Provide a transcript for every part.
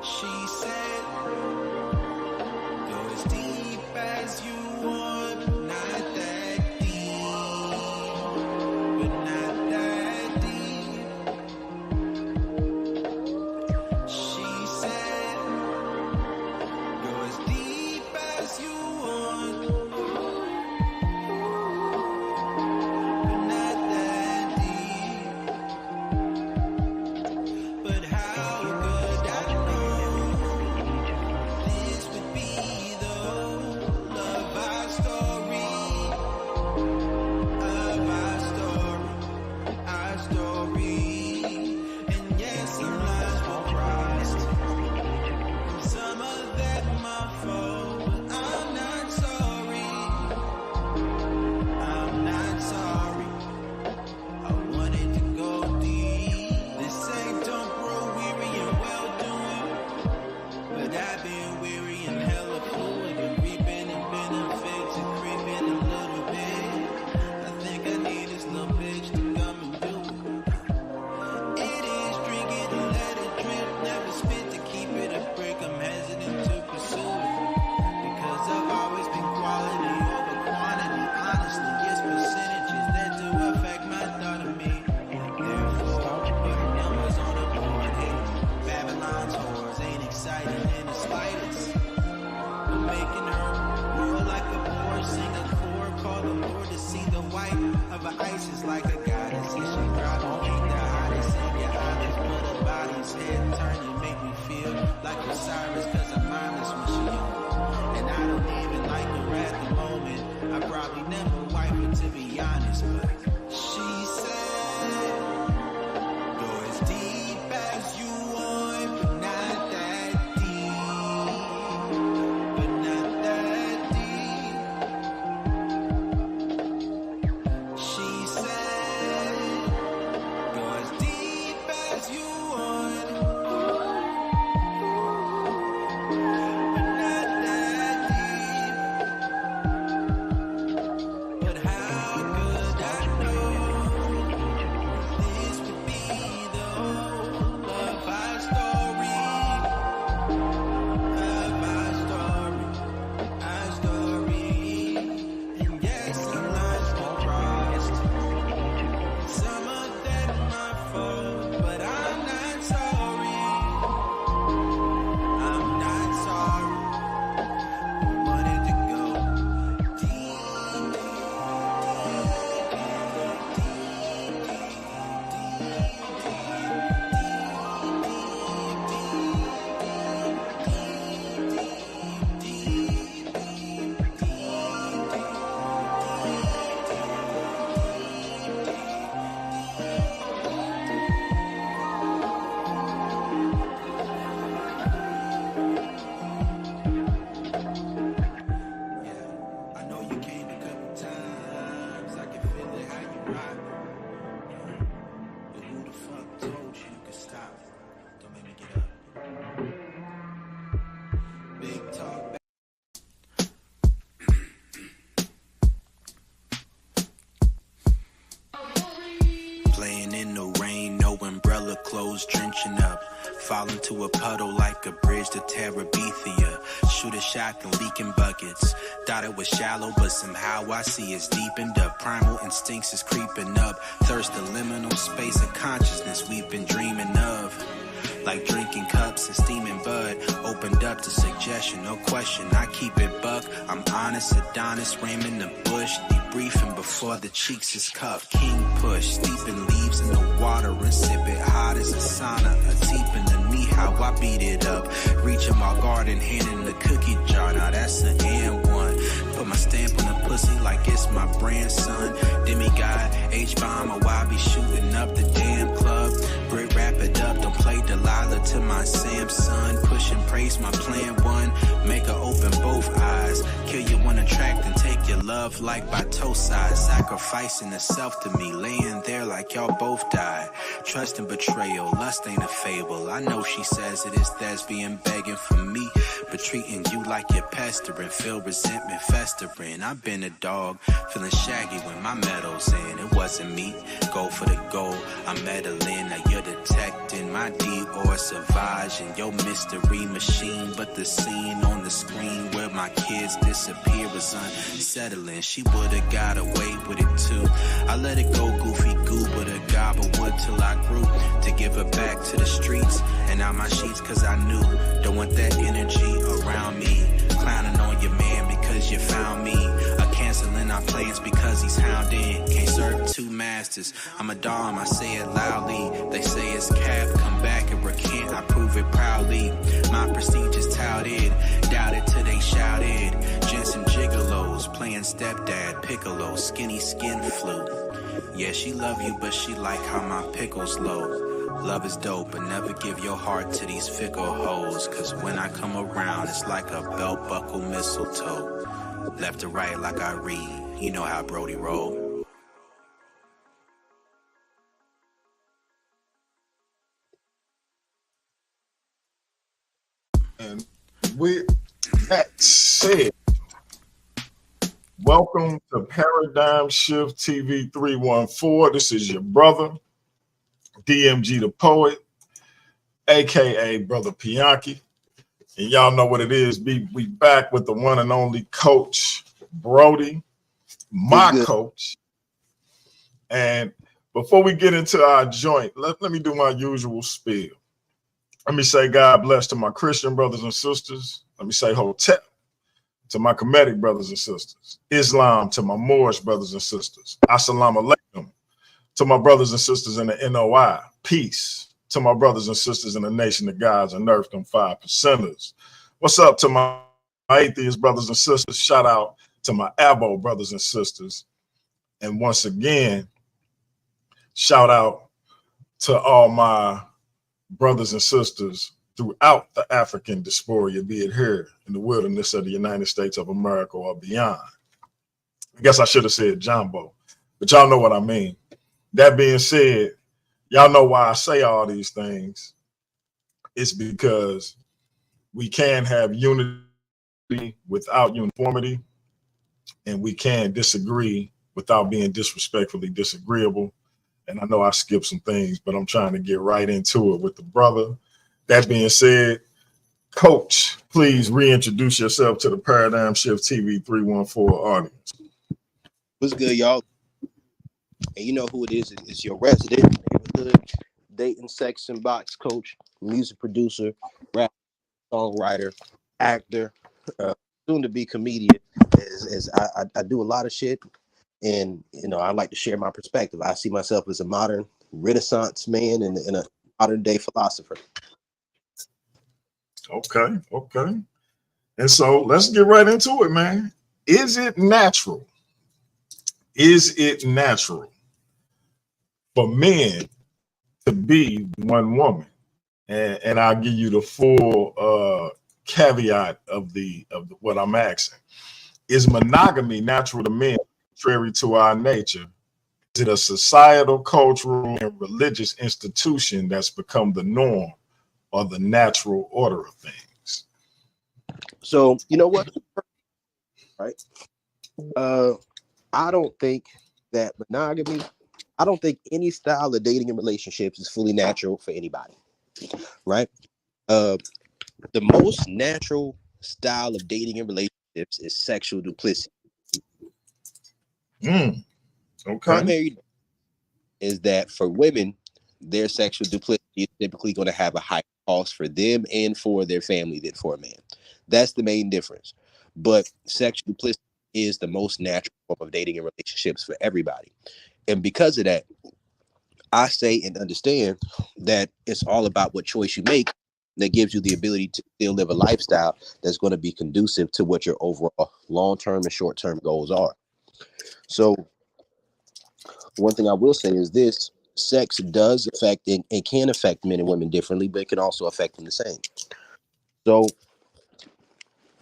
She said, go as deep as you want, but not that deep, but not that deep. She said, go as deep as you want, but not that deep. But how could I know this would be the whole of our story, our story. And yes, some lines were crossed, and some of that my fault, but I'm not sorry, I'm not sorry. I wanted to go deep. This ain't don't grow weary and well doing, but I've been weary and hella fluid and reaping and benefits and creeping a little bit. I think I need this little bitch to come and do it. It is drinking and let it drip, never spit to keep it a brick. I'm hesitant to pursue it because I've always been quality over quantity. Honestly, it's percentages that do affect my thought of me. Therefore, putting numbers on a board, hey, Babylon's whores ain't exciting in the slightest. But making her roar like a boar, sing a chord, call the Lord to see the white of her ice is like a goddess. If she dropping, ain't the hottest in your eyes, but her body's head turning, make me feel like Osiris, cause I'm mindless when she on. And I don't even like her at the moment. I probably never wipe her to be honest, but she said, go as deep as you want, but not that deep, but not that deep. She said, go as deep as you want, but not that deep. But how could I know this would be the whole of our story, our story. And yes, some lines were crossed, some of that my fault, but I'm not sorry, I'm not sorry. I wanted to go deep, yeah, I know you came a couple times. I can feel it how you rock. But who the fuck told you could stop? Don't make me get up. Big talk. Playing in the rain, no umbrella, clothes drenching up. Fall into a puddle like a bridge to Terabithia. Shoot a shot and leaking buckets. Thought it was shallow, but somehow I see it's deepened up. Primal instincts is creeping up. Thirst the liminal space of consciousness we've been dreaming of. Like drinking cups and steaming bud. Opened up to suggestion, no question. I keep it buck. I'm honest, Adonis, ramming the bush. Debriefing before the cheeks is cuffed. King push, steeping leaves in the water and sip it hot as a sauna. A deep in the knee, how I beat it up. Reaching my garden, hand in the cookie jar. Now that's an and one. Put my stamp on the pussy like it's my grandson. Demigod, H-bomb, or I be shooting up the damn club. Brit, wrap it up, don't play Delilah to my Samson. Push and praise my plan one. Make her open both eyes. Kill you one attract and take your love like by toe size. Sacrifice sacrificing herself to me, laying there like y'all both died. Trust and betrayal, lust ain't a fable. I know she says it is thespian begging for me, but treating you like you're pestering, feel resentment festering. I've been a dog, feeling shaggy when my metal's in. It wasn't me, go for the goal, I'm meddling. Now you're detecting my Dior Sauvage and your mystery machine, but the scene on the screen where my kids disappear was unsettling. She would've got away with it too. I let it go goofy goo, but a gobble wood till I grew to give her back to the streets and out my sheets, cause I knew don't want that energy around me. Clowning on your man because you found me, canceling our plans because he's hounding. Can't serve two masters, I'm a dom, I say it loudly. They say it's cap, come back and recant, I prove it proudly. My prestige is touted, doubted till they shouted. Jensen gigolos, playing stepdad, piccolo, skinny skin flute. Yeah, she love you, but she like how my pickle's low. Love is dope, but never give your heart to these fickle hoes, cause when I come around, it's like a belt buckle mistletoe. Left to right like I read, you know how Brodie roll. And with that said, welcome to Paradigm Shift TV 314. This is your brother, DMG the Poet, aka Brother Pianki. And y'all know what it is. We back with the one and only Coach Brodie, my coach. And before we get into our joint, let me do my usual spiel. Let me say God bless to my Christian brothers and sisters. Let me say Hotep to my Kemetic brothers and sisters. Islam to my Moorish brothers and sisters. Assalamu alaikum to my brothers and sisters in the NOI. Peace to my brothers and sisters in the nation of God's and earth, them 5%ers. What's up to my atheist brothers and sisters? Shout out to my Abo brothers and sisters. And once again, shout out to all my brothers and sisters throughout the African diaspora, be it here in the wilderness of the United States of America or beyond. I guess I should have said Jumbo, but y'all know what I mean. That being said, y'all know why I say all these things. It's because we can have unity without uniformity, and we can disagree without being disrespectfully disagreeable. And I know I skipped some things, but I'm trying to get right into it with the brother. That being said, Coach, please reintroduce yourself to the Paradigm Shift TV 314 audience. What's good, y'all? And you know who it is. It's your resident neighborhood dating, sex, and box coach, music producer, rapper, songwriter, actor, soon to be comedian. As I do a lot of shit, and you know I like to share my perspective. I see myself as a modern Renaissance man and a modern day philosopher. Okay. And so let's get right into it, man. Is it natural? Is it natural for men to be one woman? And I'll give you the full caveat of what I'm asking. Is monogamy natural to men, contrary to our nature? Is it a societal, cultural, and religious institution that's become the norm or the natural order of things? So you know what, right? I don't think that monogamy, I don't think any style of dating and relationships is fully natural for anybody, right? The most natural style of dating and relationships is sexual duplicity. Okay. Primary is that for women, their sexual duplicity is typically going to have a higher cost for them and for their family than for a man. That's the main difference. But sexual duplicity is the most natural form of dating and relationships for everybody. And because of that, I say and understand that it's all about what choice you make that gives you the ability to still live a lifestyle that's going to be conducive to what your overall long-term and short-term goals are. So one thing I will say is this: sex does affect and can affect men and women differently, but it can also affect them the same. So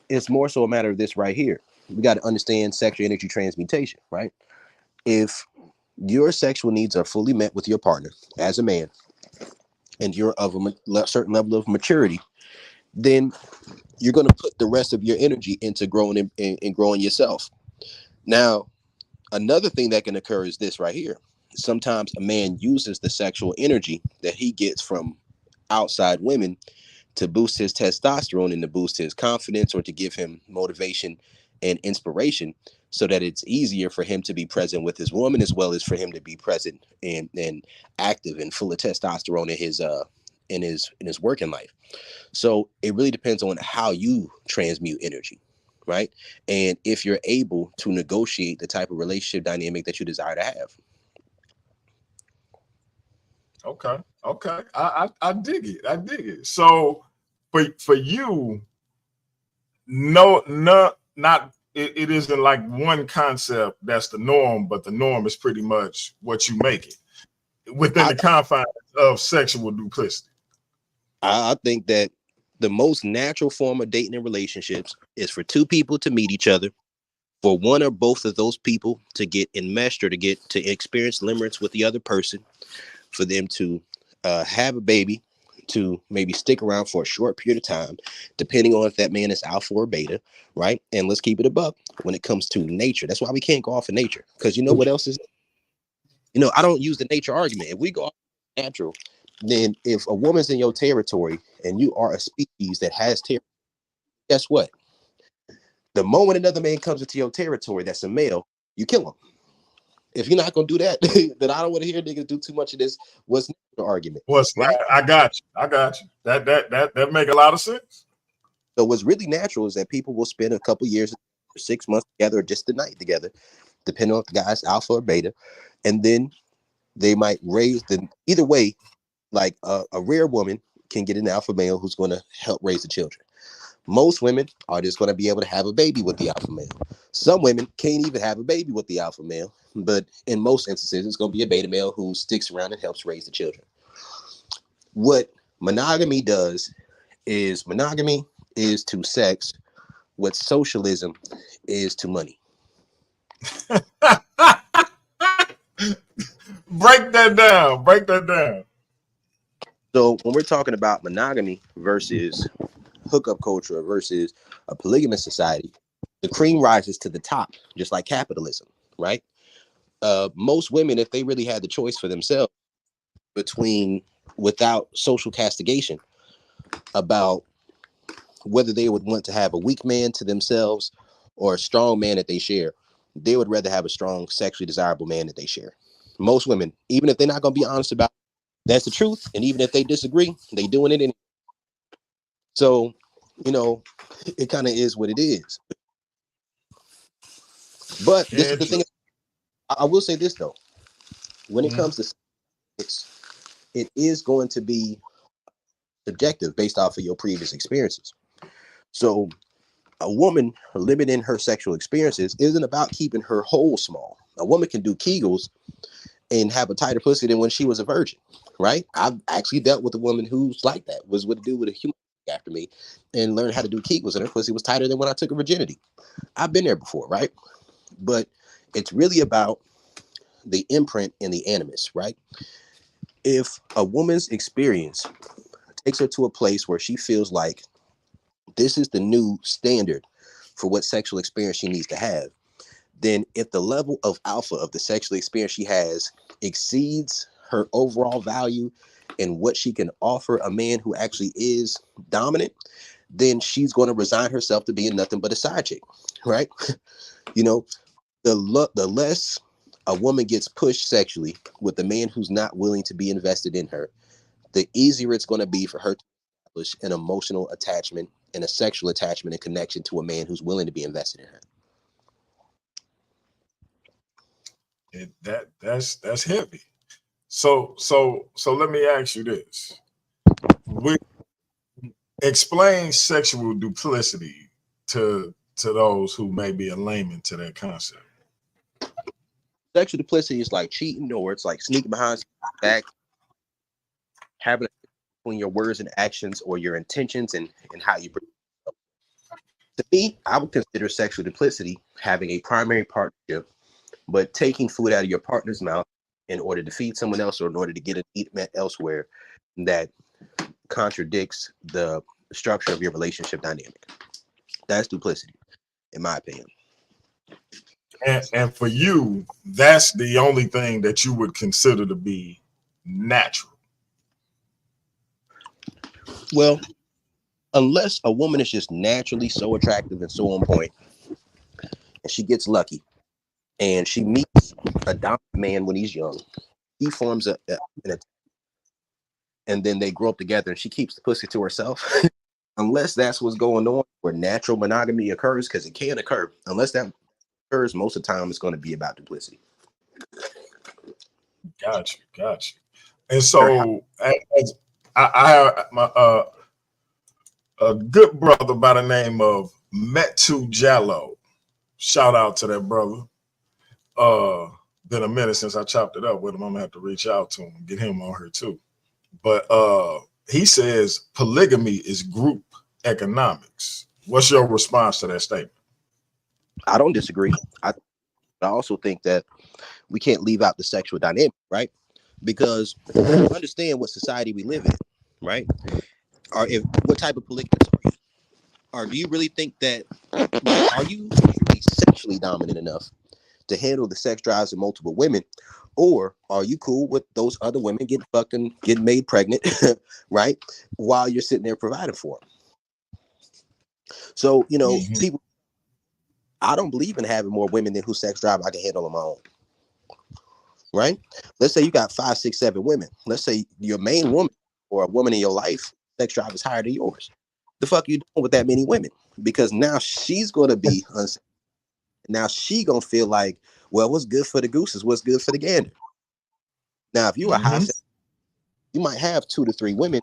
it's more so a matter of this right here. We got to understand sexual energy transmutation, right? If your sexual needs are fully met with your partner as a man, and you're of a certain level of maturity, then you're going to put the rest of your energy into growing and growing yourself. Now, another thing that can occur is this right here. Sometimes a man uses the sexual energy that he gets from outside women to boost his testosterone and to boost his confidence or to give him motivation and inspiration so that it's easier for him to be present with his woman as well as for him to be present and active and full of testosterone in his working life. So it really depends on how you transmute energy, right? And if you're able to negotiate the type of relationship dynamic that you desire to have. Okay. Okay. I dig it. I dig it. So for you, no, not it isn't like one concept that's the norm, but the norm is pretty much what you make it within the confines of sexual duplicity. I think that the most natural form of dating and relationships is for two people to meet each other, for one or both of those people to get enmeshed or to get to experience limerence with the other person, for them to have a baby, to maybe stick around for a short period of time, depending on if that man is alpha or beta, right? And let's keep it above when it comes to nature. That's why we can't go off of nature, because you know what else is, I don't use the nature argument. If we go off natural, then if a woman's in your territory and you are a species that has territory, guess what? The moment another man comes into your territory that's a male, you kill him. If you're not gonna do that, then I don't want to hear niggas do too much of this what's the argument, right? I got you. I got you. That make a lot of sense. So what's really natural is that people will spend a couple years, 6 months together, or just the night together, depending on if the guy's alpha or beta, and then they might raise them either way. Like a rare woman can get an alpha male who's going to help raise the children. Most women are just going to be able to have a baby with the alpha male. Some women can't even have a baby with the alpha male, but in most instances, it's going to be a beta male who sticks around and helps raise the children. What monogamy does is monogamy is to sex what socialism is to money. Break that down. Break that down. So when we're talking about monogamy versus hookup culture versus a polygamous society, the cream rises to the top, just like capitalism, right? Most women, if they really had the choice for themselves between without social castigation about whether they would want to have a weak man to themselves or a strong man that they share, they would rather have a strong, sexually desirable man that they share. Most women, even if they're not going to be honest about it, that's the truth. And even if they disagree, they doing it anyway. So, it kind of is what it is. But this is the thing. I will say this, though. When it comes to sex, it is going to be subjective based off of your previous experiences. So a woman limiting her sexual experiences isn't about keeping her hole small. A woman can do Kegels and have a tighter pussy than when she was a virgin, right? I've actually dealt with a woman who's like that, was with a dude with a human after me and learned how to do Kegels, and her pussy was tighter than when I took her virginity. I've been there before, right? But it's really about the imprint and the animus, right? If a woman's experience takes her to a place where she feels like this is the new standard for what sexual experience she needs to have, then if the level of alpha of the sexual experience she has exceeds her overall value and what she can offer a man who actually is dominant, then she's going to resign herself to being nothing but a side chick, right? The less a woman gets pushed sexually with the man who's not willing to be invested in her, the easier it's going to be for her to establish an emotional attachment and a sexual attachment and connection to a man who's willing to be invested in her. That's heavy. So let me ask you this. Explain sexual duplicity to those who may be a layman to that concept. Sexual duplicity is like cheating, or it's like sneaking behind back, having between your words and actions, or your intentions and how you. To me, I would consider sexual duplicity having a primary partnership, But taking food out of your partner's mouth in order to feed someone else or in order to get a need met elsewhere, that contradicts the structure of your relationship dynamic. That's duplicity, in my opinion. And for you, that's the only thing that you would consider to be natural. Well, unless a woman is just naturally so attractive and so on point, and she gets lucky, and she meets a dominant man when he's young, he forms and then they grow up together, and she keeps the pussy to herself. Unless that's what's going on, where natural monogamy occurs, because it can occur. Unless that occurs, most of the time it's going to be about duplicity. Gotcha. And so, I have a good brother by the name of Metu Jallo. Shout out to that brother. Been a minute since I chopped it up with him. I'm gonna have to reach out to him, get him on here too. But he says polygamy is group economics. What's your response to that statement? I don't disagree. I also think that we can't leave out the sexual dynamic, right? Because understand what society we live in, right? What type of polygamous are you? Or do you really think that, are you truly sexually dominant enough to handle the sex drives of multiple women? Or are you cool with those other women getting fucked and getting made pregnant, right? While you're sitting there providing for them. So, people, I don't believe in having more women than whose sex drive I can handle on my own. Right? Let's say you got 5, 6, 7 women. Let's say your main woman or a woman in your life, sex drive is higher than yours. The fuck you doing with that many women? Because now she's going to be unsafe. Now she going to feel like, well, what's good for the goose is what's good for the gander. Now, if you are high sex, you might have 2 to 3 women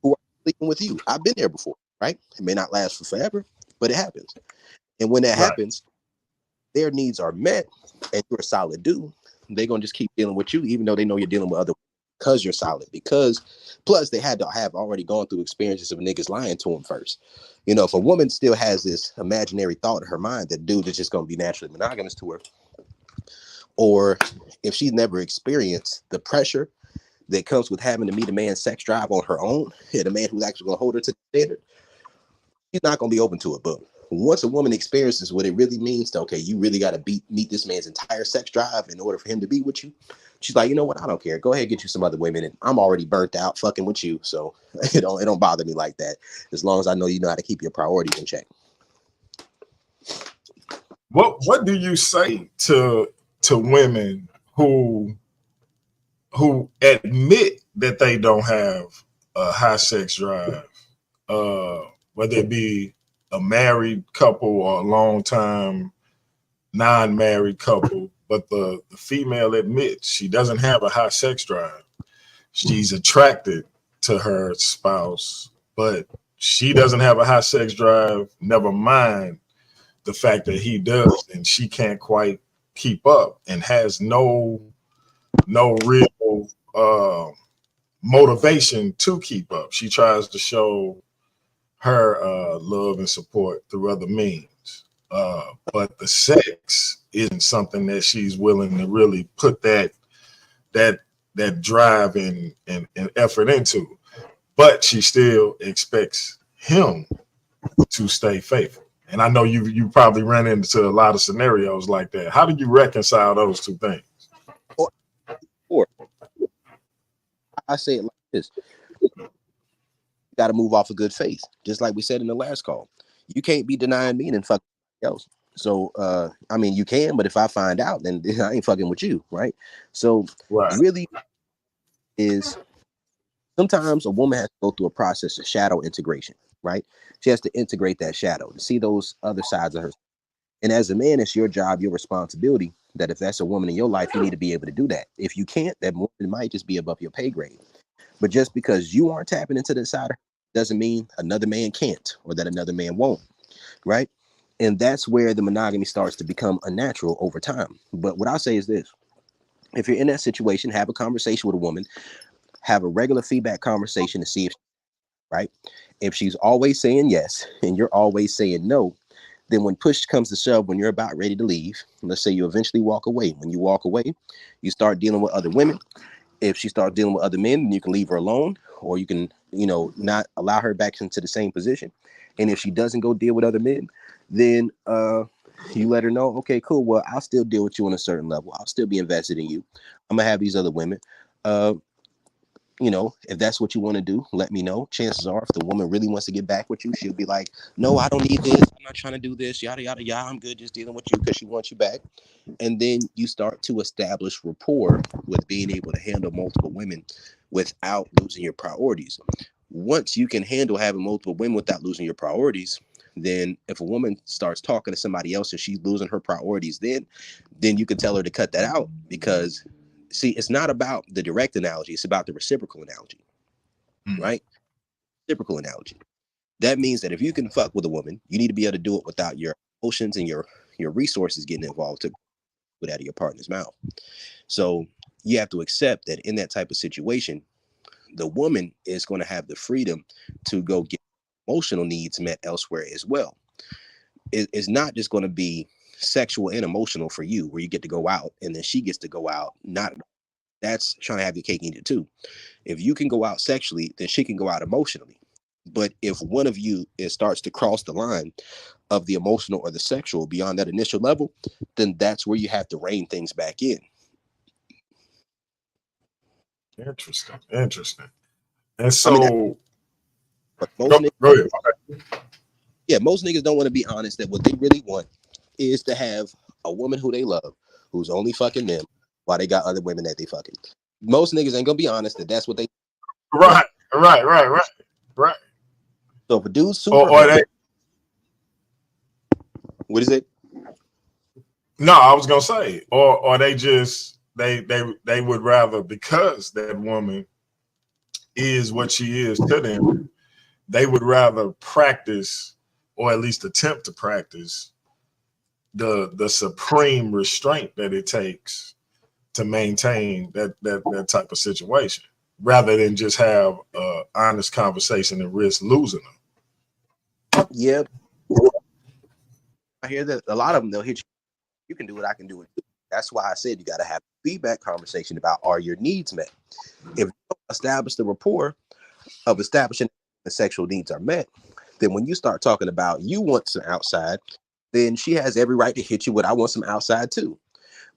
who are sleeping with you. I've been there before, right? It may not last for forever, but it happens. And when that happens, their needs are met and you're a solid dude. They're going to just keep dealing with you, even though they know you're dealing with other, because you're solid. Because plus they had to have already gone through experiences of niggas lying to them first. If a woman still has this imaginary thought in her mind that dude is just going to be naturally monogamous to her, or if she's never experienced the pressure that comes with having to meet a man's sex drive on her own, and a man who's actually going to hold her to the standard, she's not going to be open to it. But once a woman experiences what it really means to, okay, you really got to meet this man's entire sex drive in order for him to be with you, she's like, you know what, I don't care. Go ahead, get you some other women, and I'm already burnt out fucking with you, so it don't bother me like that. As long as I know you know how to keep your priorities in check. What do you say to women who admit that they don't have a high sex drive, whether it be a married couple or a long time non-married couple, but the female admits she doesn't have a high sex drive. She's attracted to her spouse, but she doesn't have a high sex drive, never mind the fact that he does, and she can't quite keep up and has no real motivation to keep up. She tries to show her love and support through other means, but the sex isn't something that she's willing to really put that drive and effort into. But she still expects him to stay faithful. And I know you probably ran into a lot of scenarios like that. How do you reconcile those two things? Or I say it like this: got to move off of good faith, just like we said in the last call. You can't be denying me and fucking else. So I mean, you can, but if I find out, then I ain't fucking with you, right? So really is sometimes a woman has to go through a process of shadow integration, right? She has to integrate that shadow to see those other sides of her. And as a man, it's your job, your responsibility, that if that's a woman in your life, you need to be able to do that. If you can't, that woman might just be above your pay grade. But just because you aren't tapping into the side doesn't mean another man can't, or that another man won't, right? And that's where the monogamy starts to become unnatural over time. But what I'll say is this: if you're in that situation, have a conversation with a woman, have a regular feedback conversation to see if, right? If she's always saying yes and you're always saying no, Then when push comes to shove, when you're about ready to leave, let's say you eventually walk away. When you walk away, you start dealing with other women. If she starts dealing with other men, then you can leave her alone, or you can, not allow her back into the same position. And if she doesn't go deal with other men, then you let her know, okay, cool. Well, I'll still deal with you on a certain level. I'll still be invested in you. I'm gonna have these other women. If that's what you want to do, let me know. Chances are, if the woman really wants to get back with you, she'll be like, no, I don't need this. I'm not trying to do this. Yada, yada, yada. I'm good just dealing with you because she wants you back. And then you start to establish rapport with being able to handle multiple women without losing your priorities. Once you can handle having multiple women without losing your priorities, then if a woman starts talking to somebody else and she's losing her priorities, then you can tell her to cut that out, because see, it's not about the direct analogy, it's about the reciprocal analogy, right? Reciprocal analogy. That means that if you can fuck with a woman, you need to be able to do it without your emotions and your resources getting involved to put out of your partner's mouth. So you have to accept that in that type of situation, the woman is going to have the freedom to go get emotional needs met elsewhere as well. It's not just going to be sexual and emotional for you, where you get to go out and then she gets to go out. That's trying to have your cake and eat it too. If you can go out sexually, then she can go out emotionally. But if one of you starts to cross the line of the emotional or the sexual beyond that initial level, then that's where you have to rein things back in. Interesting. And so, most go ahead. most niggas don't want to be honest that what they really want is to have a woman who they love, who's only fucking them while they got other women that they fucking. Most niggas ain't gonna be honest that that's what they. Right. So if a dude's super, or what is it? No, I was gonna say, or they just they would rather, because that woman is what she is to them, they would rather practice, or at least attempt to practice, the supreme restraint that it takes to maintain that type of situation, rather than just have an honest conversation and risk losing them. Yeah, I hear that a lot of them, they'll hit you. You can do what I can do it. That's why I said you got to have a feedback conversation about, are your needs met? If you don't establish the rapport of establishing the sexual needs are met, then when you start talking about you want some outside, then she has every right to hit you with, I want some outside too.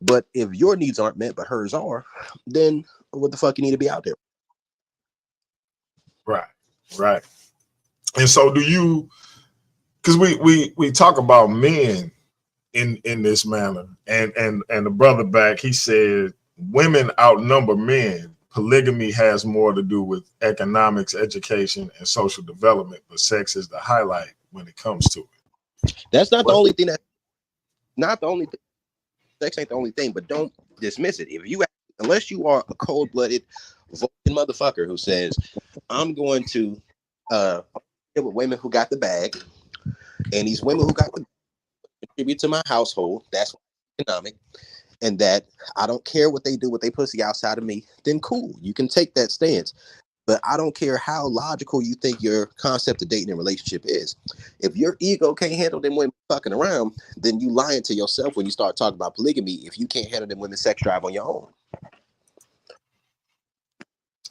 But if your needs aren't met but hers are, then what the fuck you need to be out there? Right. And so do you, because we talk about men in this manner, and the brother back, he said women outnumber men. Polygamy has more to do with economics, education, and social development, but sex is the highlight when it comes to it. That's not the only thing. That's not the only thing. Sex ain't the only thing, but don't dismiss it. Unless you are a cold-blooded Vulcan motherfucker who says, I'm going to deal with women who got the bag, and these women who got the bag contribute to my household, that's economic, and that I don't care what they do with their pussy outside of me, then cool, you can take that stance. But I don't care how logical you think your concept of dating and relationship is. If your ego can't handle them women fucking around, then you lying to yourself when you start talking about polygamy if you can't handle them women's sex drive on your own.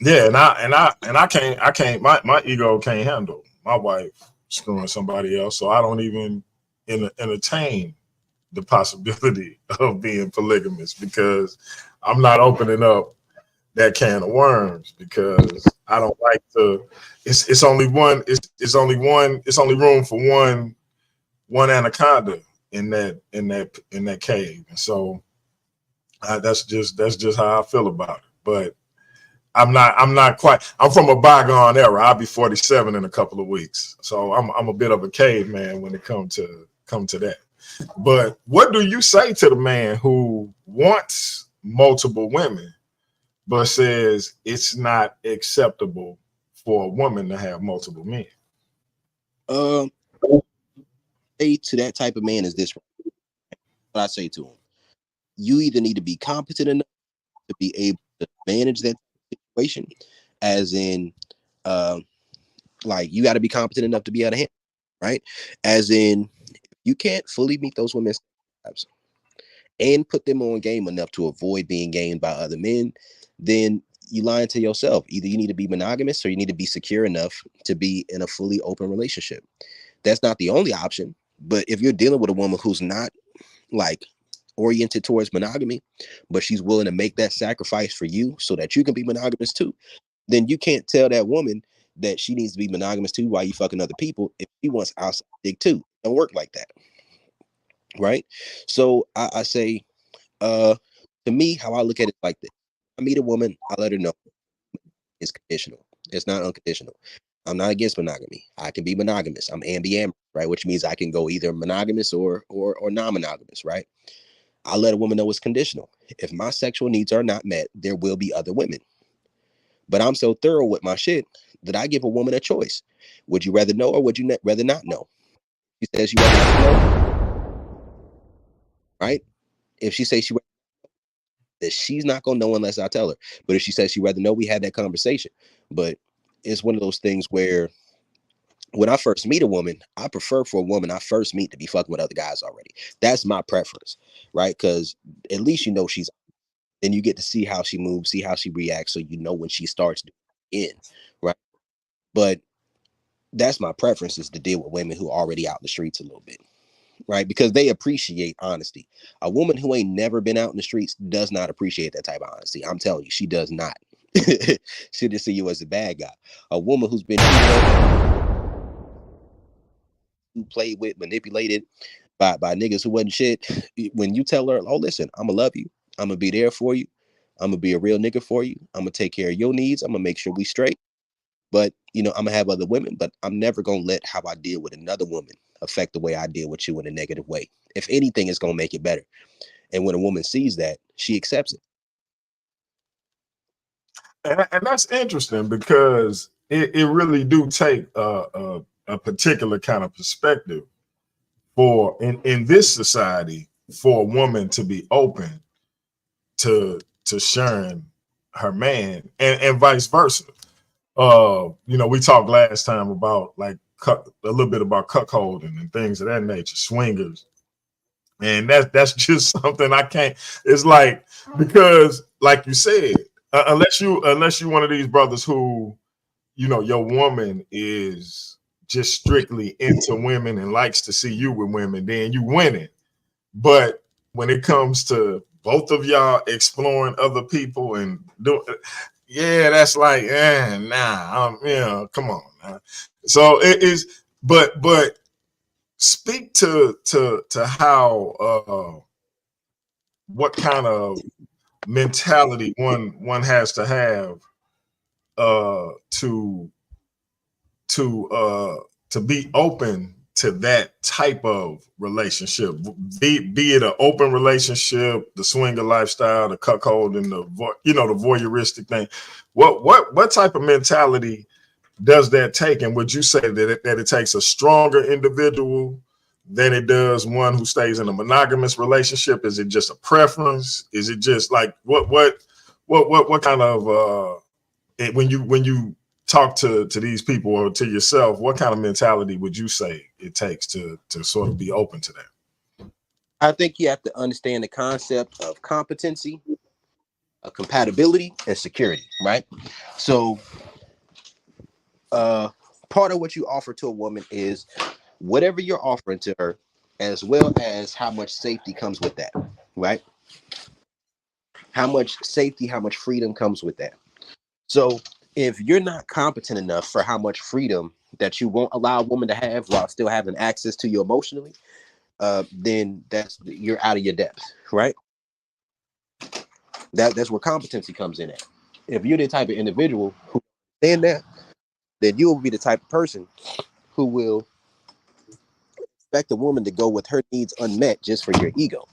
Yeah, and I can't my ego can't handle my wife screwing somebody else, so I don't even entertain the possibility of being polygamous, because I'm not opening up that can of worms, because I don't like to. It's only one. It's only room for one anaconda in that cave, and so that's just how I feel about it. But I'm not quite. I'm from a bygone era. I'll be 47 in a couple of weeks, so I'm a bit of a caveman when it comes to that. But what do you say to the man who wants multiple women, but says it's not acceptable for a woman to have multiple men? Say to that type of man is this. What I say to him: you either need to be competent enough to be able to manage that situation, as in, like, you got to be competent enough to be able to handle, right? As in, you can't fully meet those women's lives and put them on game enough to avoid being gained by other men, then you lying to yourself. Either you need to be monogamous or you need to be secure enough to be in a fully open relationship. That's not the only option. But if you're dealing with a woman who's not like oriented towards monogamy, but she's willing to make that sacrifice for you so that you can be monogamous too, then you can't tell that woman that she needs to be monogamous too while you fucking other people if she wants outside dick too. It don't work like that. Right? So I say, to me, how I look at it like this. I meet a woman, I let her know it's conditional. It's not unconditional. I'm not against monogamy. I can be monogamous. I'm ambiamorous, right? Which means I can go either monogamous or non-monogamous, right? I let a woman know it's conditional. If my sexual needs are not met, there will be other women. But I'm so thorough with my shit that I give a woman a choice. Would you rather know or would you rather not know? She says she rather not know, right? If she says that she's not gonna know unless I tell her. But if she says she'd rather know, we had that conversation. But it's one of those things where when I first meet a woman, I prefer for a woman I first meet to be fucking with other guys already. That's my preference, right? Because at least you know she's, then you get to see how she moves, see how she reacts, so you know when she starts in, right? But that's my preference, is to deal with women who are already out in the streets a little bit, right? Because they appreciate honesty. A woman who ain't never been out in the streets does not appreciate that type of honesty. I'm telling you, she does not. She'll just see you as a bad guy. A woman who's been played with, manipulated by niggas who wasn't shit, when you tell her, oh, listen, I'm gonna love you, I'm gonna be there for you, I'm gonna be a real nigga for you, I'm gonna take care of your needs, I'm gonna make sure we straight, but you know, I'm gonna have other women, but I'm never gonna let how I deal with another woman affect the way I deal with you in a negative way. If anything, it's gonna make it better. And when a woman sees that, she accepts it. And that's interesting, because it really do take a particular kind of perspective for in this society for a woman to be open to sharing her man, and vice versa. You know, we talked last time about like a little bit about cuckolding and things of that nature, swingers. And that's just something I can't. It's like, because like you said, unless you one of these brothers who, you know, your woman is just strictly into women and likes to see you with women, then you winning. But when it comes to both of y'all exploring other people and do, yeah, that's like, nah, you know, come on. So it is, but speak to how what kind of mentality one has to have to be open to that type of relationship, be it an open relationship, the swinger lifestyle, the cuckold, and the voyeuristic thing. What type of mentality does that take? And would you say that it takes a stronger individual than it does one who stays in a monogamous relationship? Is it just a preference? Is it just like what kind of when you talk to these people or to yourself, what kind of mentality would you say it takes to sort of be open to that? I think you have to understand the concept of competency, compatibility, and security, right? So part of what you offer to a woman is whatever you're offering to her, as well as how much safety comes with that, right? How much safety, how much freedom comes with that. So if you're not competent enough for how much freedom that you won't allow a woman to have while still having access to you emotionally, then you're out of your depth, right? That's where competency comes in at. If you're the type of individual who stand there, then you will be the type of person who will expect a woman to go with her needs unmet just for your ego.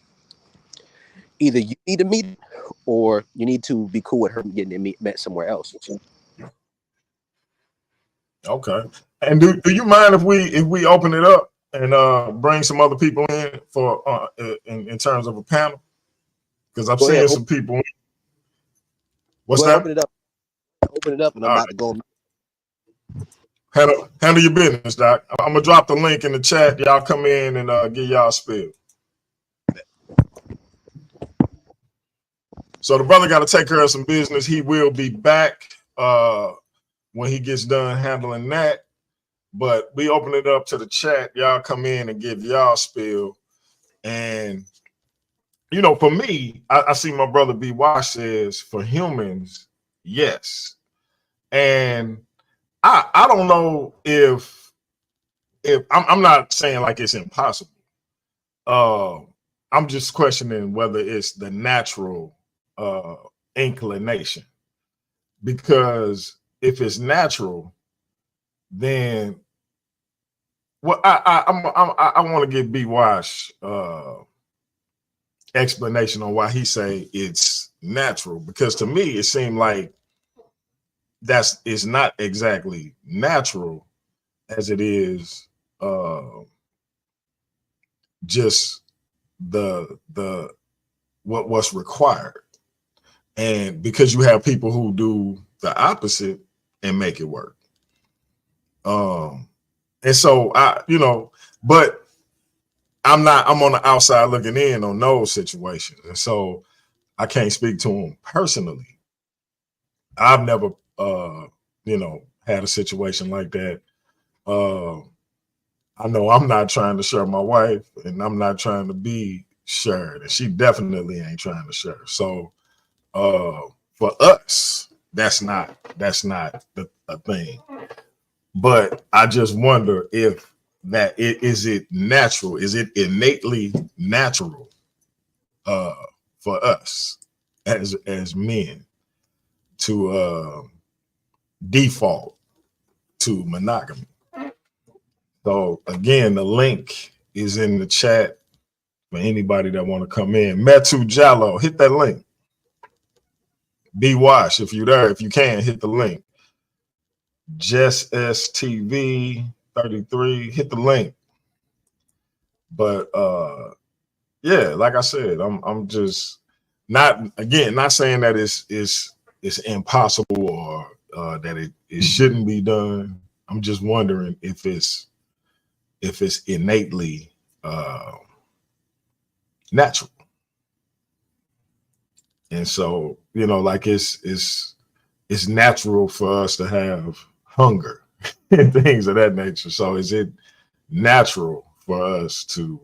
Either you need to meet it, or you need to be cool with her getting it met somewhere else. Okay. And do you mind if we open it up and bring some other people in for in terms of a panel? Because I'm seeing some people in. What's that? Open it up. Open it up, and I'm about to go. Handle your business, Doc. I'm gonna drop the link in the chat. Y'all come in and get y'all spill. So the brother got to take care of some business. He will be back when he gets done handling that. But we open it up to the chat. Y'all come in and give y'all spill. And, you know, for me, I see my brother B. Wash says for humans, yes. And I don't know if I'm not saying like it's impossible. I'm just questioning whether it's the natural inclination, because if it's natural, then well, I want to give B. Wash explanation on why he say it's natural, because to me it seemed like it's not exactly natural as it is just what's required. And because you have people who do the opposite and make it work. And so but I'm on the outside looking in on those situations. And so I can't speak to them personally. I've never, had a situation like that. I know I'm not trying to share my wife, and I'm not trying to be shared, and she definitely ain't trying to share. So for us, that's not a thing. But I just wonder if is it natural? Is it innately natural for us as men to default to monogamy? So again, the link is in the chat for anybody that want to come in. Metu Jallo, hit that link. B Wash, if you're there, if you can, hit the link. Jess STV 33, hit the link. But yeah, like I said, I'm just not saying that it's impossible or that it shouldn't be done. I'm just wondering if it's innately natural. And so, like it's natural for us to have hunger and things of that nature. So is it natural for us to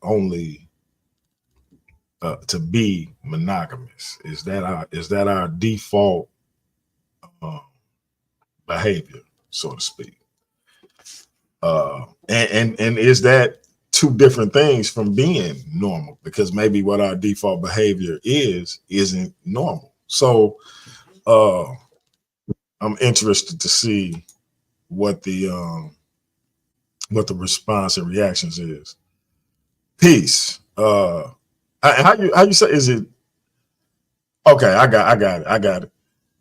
only to be monogamous? Is that our default behavior, so to speak? And is that two different things from being normal? Because maybe what our default behavior isn't normal. So I'm interested to see what the response and reactions is. Peace. How you say, is it okay? I got it.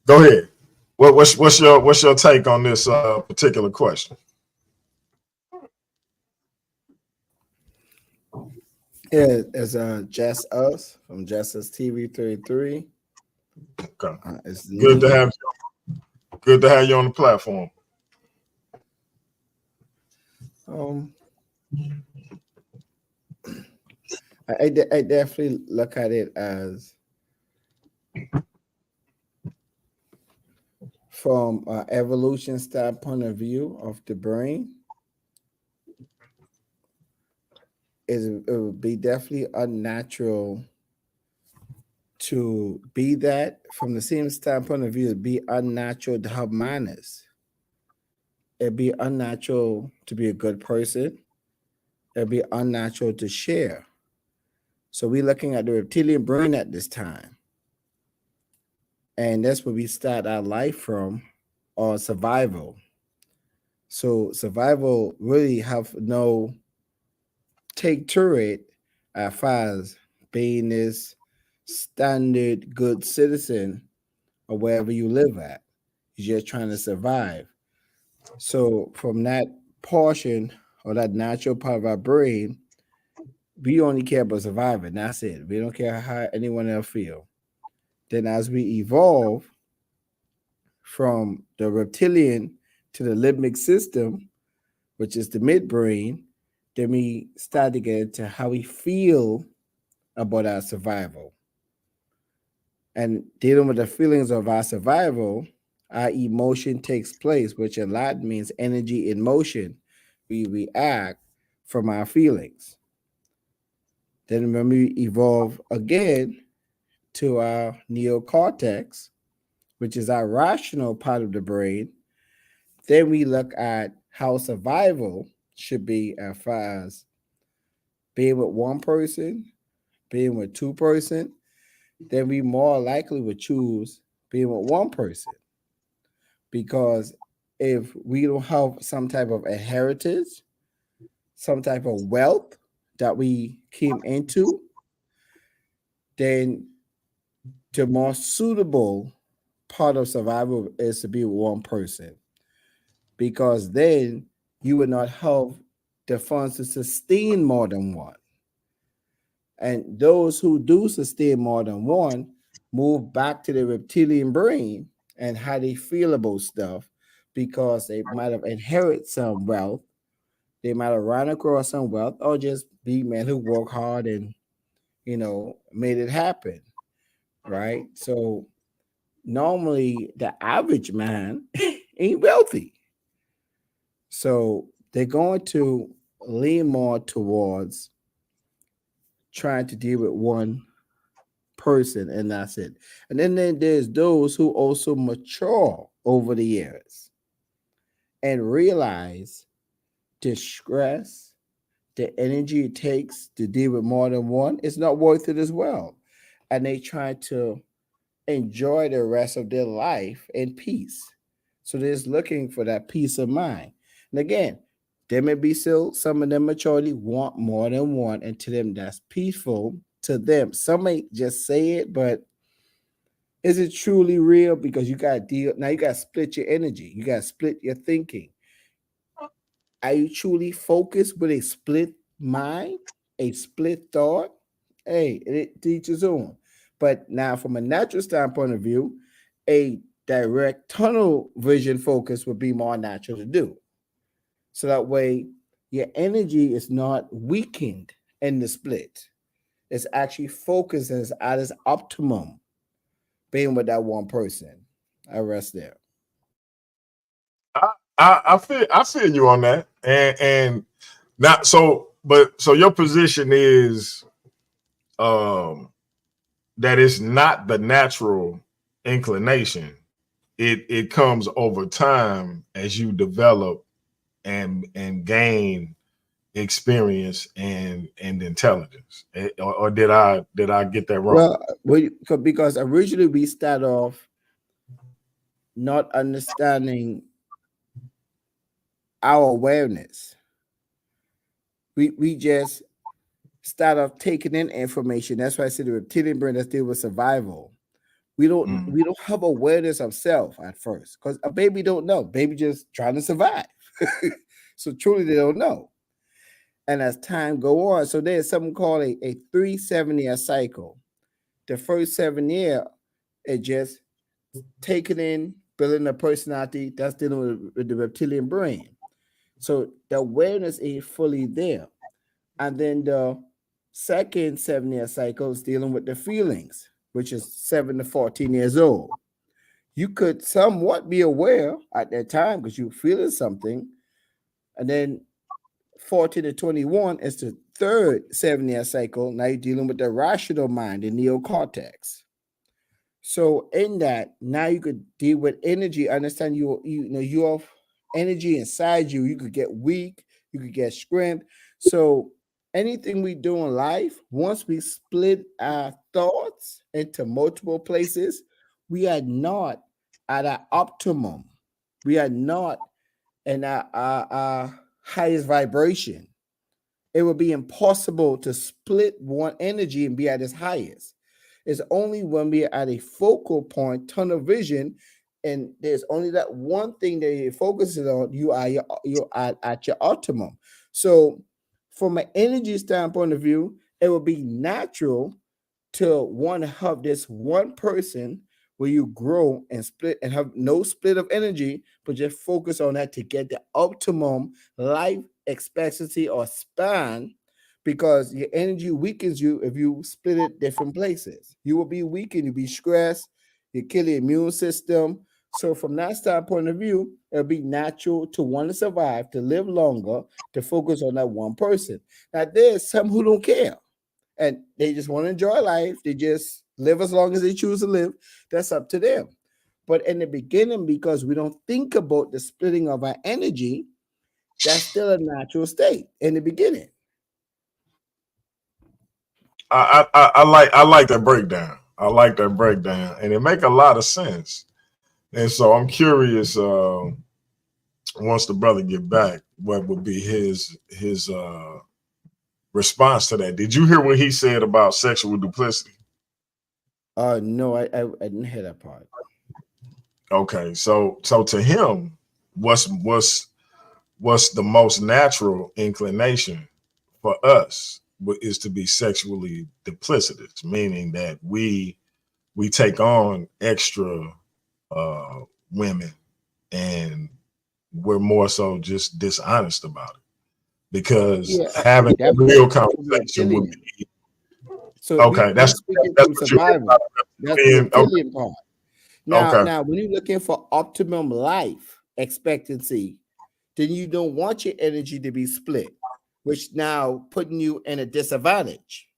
Go ahead. What's your take on this particular question? Yeah, it's Jess Us from Jess Us TV 33. Okay. It's Good to have you on the platform. I definitely look at it as from an evolution standpoint of view of the brain. It would be definitely unnatural to be that. From the same standpoint of view, it'd be unnatural to have manners. It'd be unnatural to be a good person. It'd be unnatural to share. So we're looking at the reptilian brain at this time. And that's where we start our life from, or survival. So survival really have no take to it as far as being this standard good citizen or wherever you live at. You're just trying to survive. So from that portion or that natural part of our brain, we only care about surviving. That's it. We don't care how anyone else feel. Then as we evolve from the reptilian to the limbic system, which is the midbrain, then we start to get into how we feel about our survival. And dealing with the feelings of our survival, our emotion takes place, which in Latin means energy in motion. We react from our feelings. Then when we evolve again to our neocortex, which is our rational part of the brain, then we look at how survival should be as far as being with one person, being with two person, then we more likely would choose being with one person. Because if we don't have some type of inheritance, some type of wealth that we came into, then the more suitable part of survival is to be with one person. Because then you would not have the funds to sustain more than one. And those who do sustain more than one move back to the reptilian brain and how they feel about stuff, because they might have inherited some wealth, they might have run across some wealth, or just be men who work hard and made it happen, right? So normally the average man ain't wealthy, so they're going to lean more towards trying to deal with one person, and that's it. And then there's those who also mature over the years and realize the stress, the energy it takes to deal with more than one is not worth it as well. And they try to enjoy the rest of their life in peace. So they're just looking for that peace of mind. And again, there may be still some of them maturely want more than one, and to them that's peaceful to them. Some may just say it, but is it truly real? Because you got to deal now, you got to split your energy, you got to split your thinking. Are you truly focused with a split mind, a split thought? Hey, it teaches on. But now, from a natural standpoint of view, a direct tunnel vision focus would be more natural to do. So that way, your energy is not weakened in the split. It's actually focused and it's at its optimum, being with that one person. I rest there. I feel you on that, and not so, but so your position is that it's not the natural inclination. It comes over time as you develop and gain experience and intelligence. Or did I get that wrong? Well, because originally we start off not understanding our awareness. We just start off taking in information. That's why I said the reptilian brain that's dealing with survival. We don't have awareness of self at first, because a baby don't know. Baby just trying to survive. So truly they don't know. And as time go on, so there's something called a 3-7-year cycle. The first 7 year, it just taking in, building a personality that's dealing with the reptilian brain. So the awareness ain't fully there. And then the second 7-year cycle is dealing with the feelings, which is 7 to 14 years old. You could somewhat be aware at that time because you're feeling something. And then 14 to 21 is the third 7-year cycle. Now you're dealing with the rational mind, the neocortex. So in that, now you could deal with energy. Understand you have energy inside you. You could get weak, you could get strength. So anything we do in life, once we split our thoughts into multiple places, we are not at our optimum. We are not in our highest vibration. It would be impossible to split one energy and be at its highest. It's only when we are at a focal point, tunnel vision, and there's only that one thing that you're focusing on, you're at your optimum. So from an energy standpoint of view, it would be natural to want to have this one person where you grow and split and have no split of energy, but just focus on that to get the optimum life expectancy or span, because your energy weakens you if you split it different places. You will be weakened, you'll be stressed, you kill the immune system. So from that standpoint of view, it'll be natural to want to survive, to live longer, to focus on that one person. Now, there's some who don't care and they just want to enjoy life. They just live as long as they choose to live. That's up to them. But in the beginning, because we don't think about the splitting of our energy, that's still a natural state in the beginning. I like that breakdown. I like that breakdown, and it make a lot of sense. And so I'm curious. Once the brother get back, what would be his response to that? Did you hear what he said about sexual duplicity? No, I didn't hear that part. Okay, so to him, what's the most natural inclination for us is to be sexually duplicitous, meaning that we take on extra women, and we're more so just dishonest about it, because having a real conversation would be okay. That's what survival. That's the reptilian part. Now, when you're looking for optimum life expectancy, then you don't want your energy to be split, which now putting you in a disadvantage.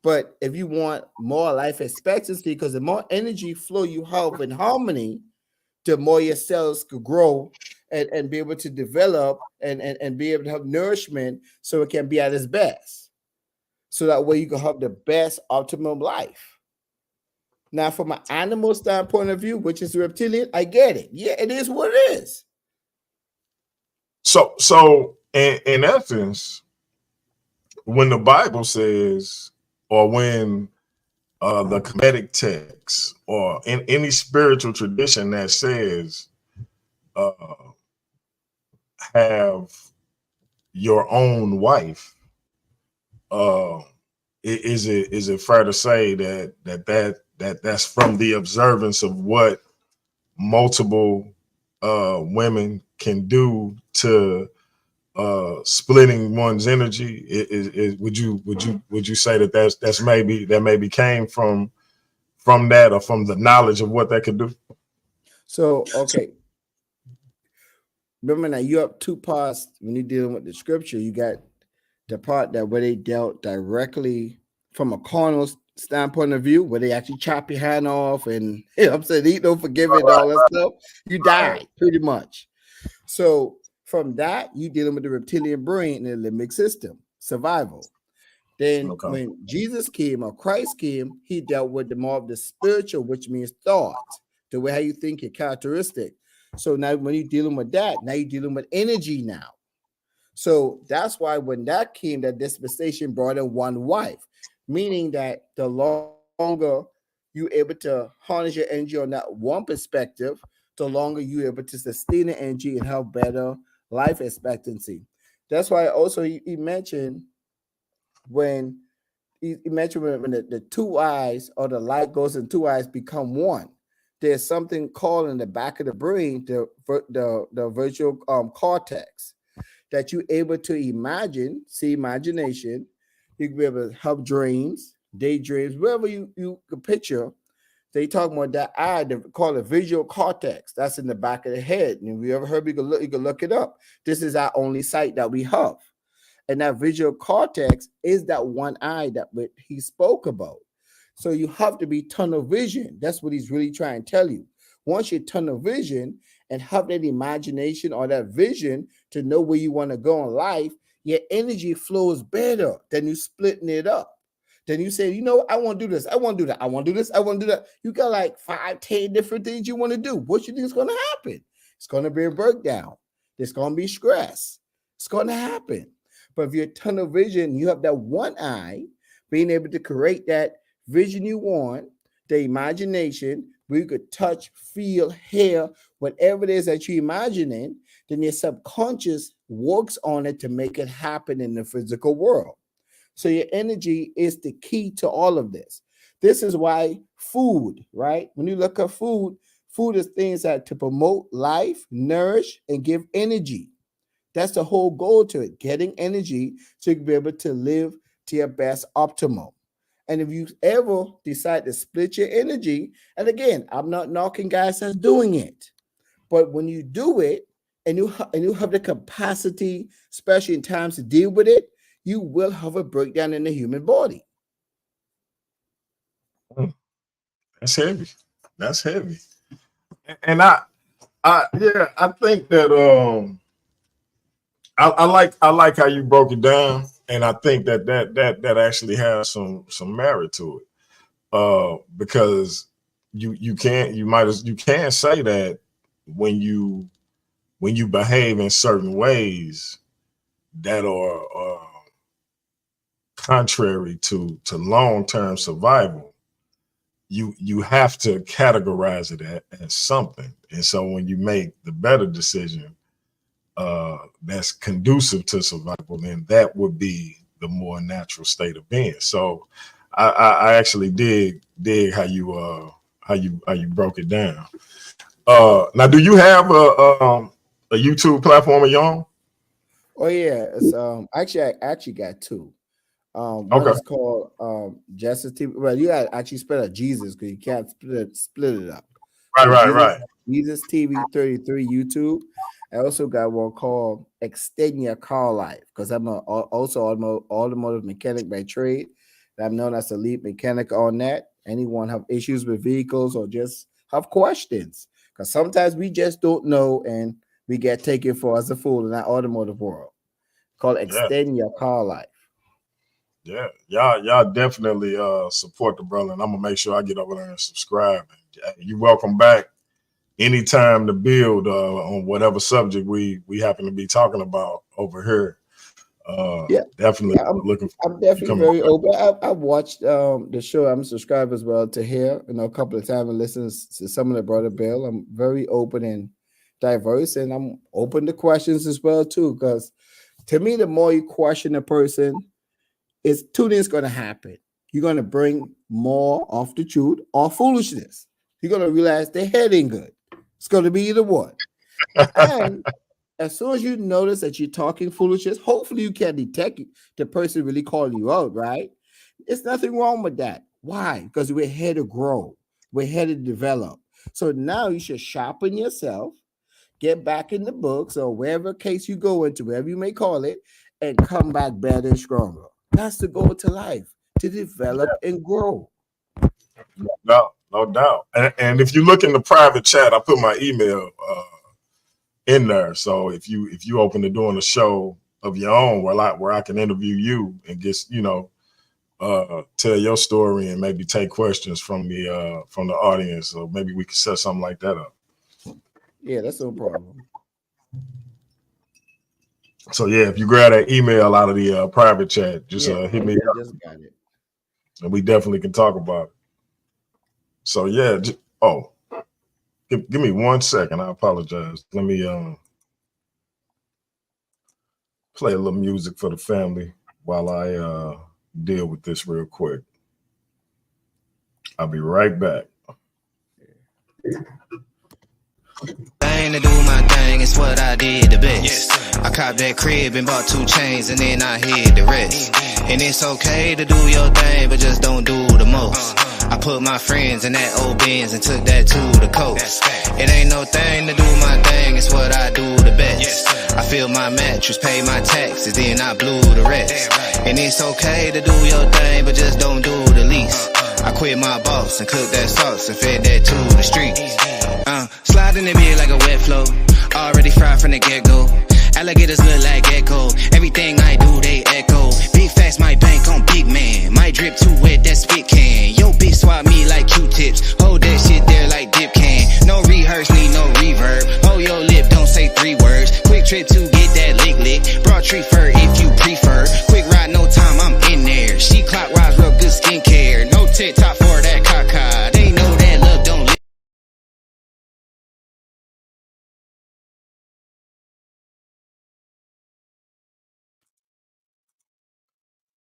But if you want more life expectancy, because the more energy flow you have in harmony, the more your cells could grow and be able to develop and be able to have nourishment so it can be at its best. So that way you can have the best optimum life. Now, from an animal standpoint of view, which is reptilian, I get it. Yeah, it is what it is. So in essence, when the Bible says, or when the Kemetic text, or in any spiritual tradition that says, have your own wife, is it fair to say that's from the observance of what multiple women can do to splitting one's energy? Would you say that maybe came from that, or from the knowledge of what that could do? So okay, remember now you have two parts when you're dealing with the scripture. You got the part that where they dealt directly from a carnal standpoint of view, where they actually chop your hand off and I'm saying eat no forgiving and all that stuff. You die pretty much. So from that, you dealing with the reptilian brain and the limbic system, survival. Then when Jesus came or Christ came, he dealt with the more of the spiritual, which means thought, the way how you think, your characteristic. So now when you're dealing with that, now you're dealing with energy now. So that's why when that came, that dispensation brought in one wife, meaning that the longer you're able to harness your energy on that one perspective, the longer you're able to sustain the energy and have better life expectancy. That's why also he mentioned when the two eyes or the light goes in two eyes become one. There's something called in the back of the brain, the visual cortex, that you're able to see imagination. You can be able to have dreams, daydreams, wherever you can picture. They talk about that eye, they call it visual cortex. That's in the back of the head. And if you ever heard, you can look it up. This is our only sight that we have. And that visual cortex is that one eye that he spoke about. So you have to be tunnel vision. That's what he's really trying to tell you. Once you tunnel vision and have that imagination or that vision to know where you want to go in life, your energy flows better than you splitting it up. Then you say, I want to do this. I want to do that. I want to do this. I want to do that. You got like 5, 10 different things you want to do. What you think is going to happen? It's going to be a breakdown. There's going to be stress. It's going to happen. But if you're tunnel vision, you have that one eye, being able to create that vision you want, the imagination, where you could touch, feel, hear, whatever it is that you're imagining, then your subconscious works on it to make it happen in the physical world. So your energy is the key to all of this. This is why food, right? When you look at food, food is things that to promote life, nourish, and give energy. That's the whole goal to it, getting energy to be able to live to your best optimal. And if you ever decide to split your energy, and again, I'm not knocking guys that's doing it, but when you do it and you have the capacity, especially in times to deal with it, you will have a breakdown in the human body. That's heavy. That's heavy. And I think that I like how you broke it down, and I think that actually has some merit to it. Because you can say that when you behave in certain ways that are contrary to long-term survival, you have to categorize it as something. And so when you make the better decision that's conducive to survival, then that would be the more natural state of being. So I actually dig how you broke it down. Now, do you have a YouTube platform of your own? Oh yeah, it's I actually got two. One Okay. is called Justice TV. Well, you got actually spell out Jesus because you can't split it up. So Right. Jesus TV 33 YouTube. I also got one called Extend Your Car Life because I'm also automotive mechanic by trade. I'm known as a lead mechanic on that. Anyone have issues with vehicles or just have questions? Because sometimes we just don't know and we get taken for as a fool in that automotive world. Called Yeah. Extend Your Car Life. Yeah, y'all definitely support the brother, and I'm gonna make sure I get over there and subscribe. You're welcome back anytime to build on whatever subject we happen to be talking about over here. Definitely looking for I'm definitely coming very back. open. I've watched the show. I'm subscribed as well to hear, a couple of times and listen to some of the brother Bill. I'm very open and diverse, and I'm open to questions as well too. Because to me, the more you question a person, it's two things going to happen. You're going to bring more off the truth or foolishness. You're going to realize their head ain't good. It's going to be either one. And as soon as you notice that you're talking foolishness, hopefully you can detect the person really calling you out, right? There's nothing wrong with that. Why? Because we're here to grow. We're here to develop. So now you should sharpen yourself, get back in the books or wherever case you go into, wherever you may call it, and come back better and stronger. That's the goal to life, to develop and grow. No doubt. And if you look in the private chat, I put my email in there. So if you open to doing a show of your own where I can interview you and just tell your story and maybe take questions from the audience, or maybe we could set something like that up. Yeah, that's no problem. So yeah, if you grab that email out of the private chat, just hit me up. Just got it. And we definitely can talk about it. So yeah, give me 1 second. I apologize. Let me play a little music for the family while I deal with this real quick. I'll be right back. Thing to do my thing, it's what I did the best. I copped that crib and bought 2 chains and then I hid the rest. And it's okay to do your thing, but just don't do the most. I put my friends in that old Benz and took that to the coast. It ain't no thing to do my thing, it's what I do the best. I fill my mattress, pay my taxes, then I blew the rest. And it's okay to do your thing, but just don't do the least. I quit my boss and cooked that sauce and fed that to the streets. Slide in the bed like a wet flow, already fried from the get-go. Alligators look like gecko, everything I do they echo. Big facts, my bank on big man, my drip too wet, that spit can. Yo bitch swap me like Q-tips, hold that shit there like dip can. No rehearse, need no reverb, hold your lip, don't say 3 words. Quick trip to get that lick, broad tree fur if you prefer. Quick ride, no time, I'm in there. She clockwise, real good skincare. No TikTok for that caca, they know that look don't lick.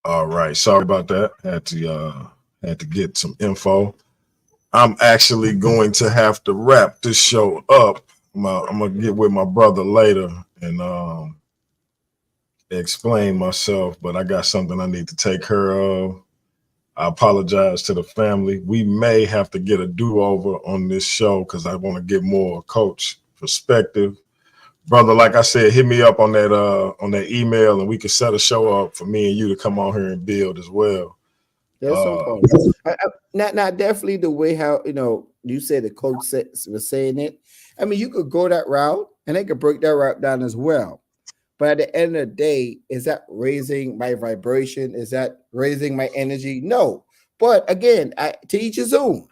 All right, sorry about that. Had to get some info. I'm actually going to have to wrap this show up. I'm gonna get with my brother later and explain myself, but I got something I need to take care of. I apologize to the family. We may have to get a do-over on this show because I want to get more coach perspective. Brother, like I said, hit me up on that email and we can set a show up for me and you to come on here and build as well. There's no problem. Not definitely the way how you said the coach was saying it. I mean, you could go that route and they could break that route down as well. But at the end of the day, is that raising my vibration? Is that raising my energy? No. But again, to each his own.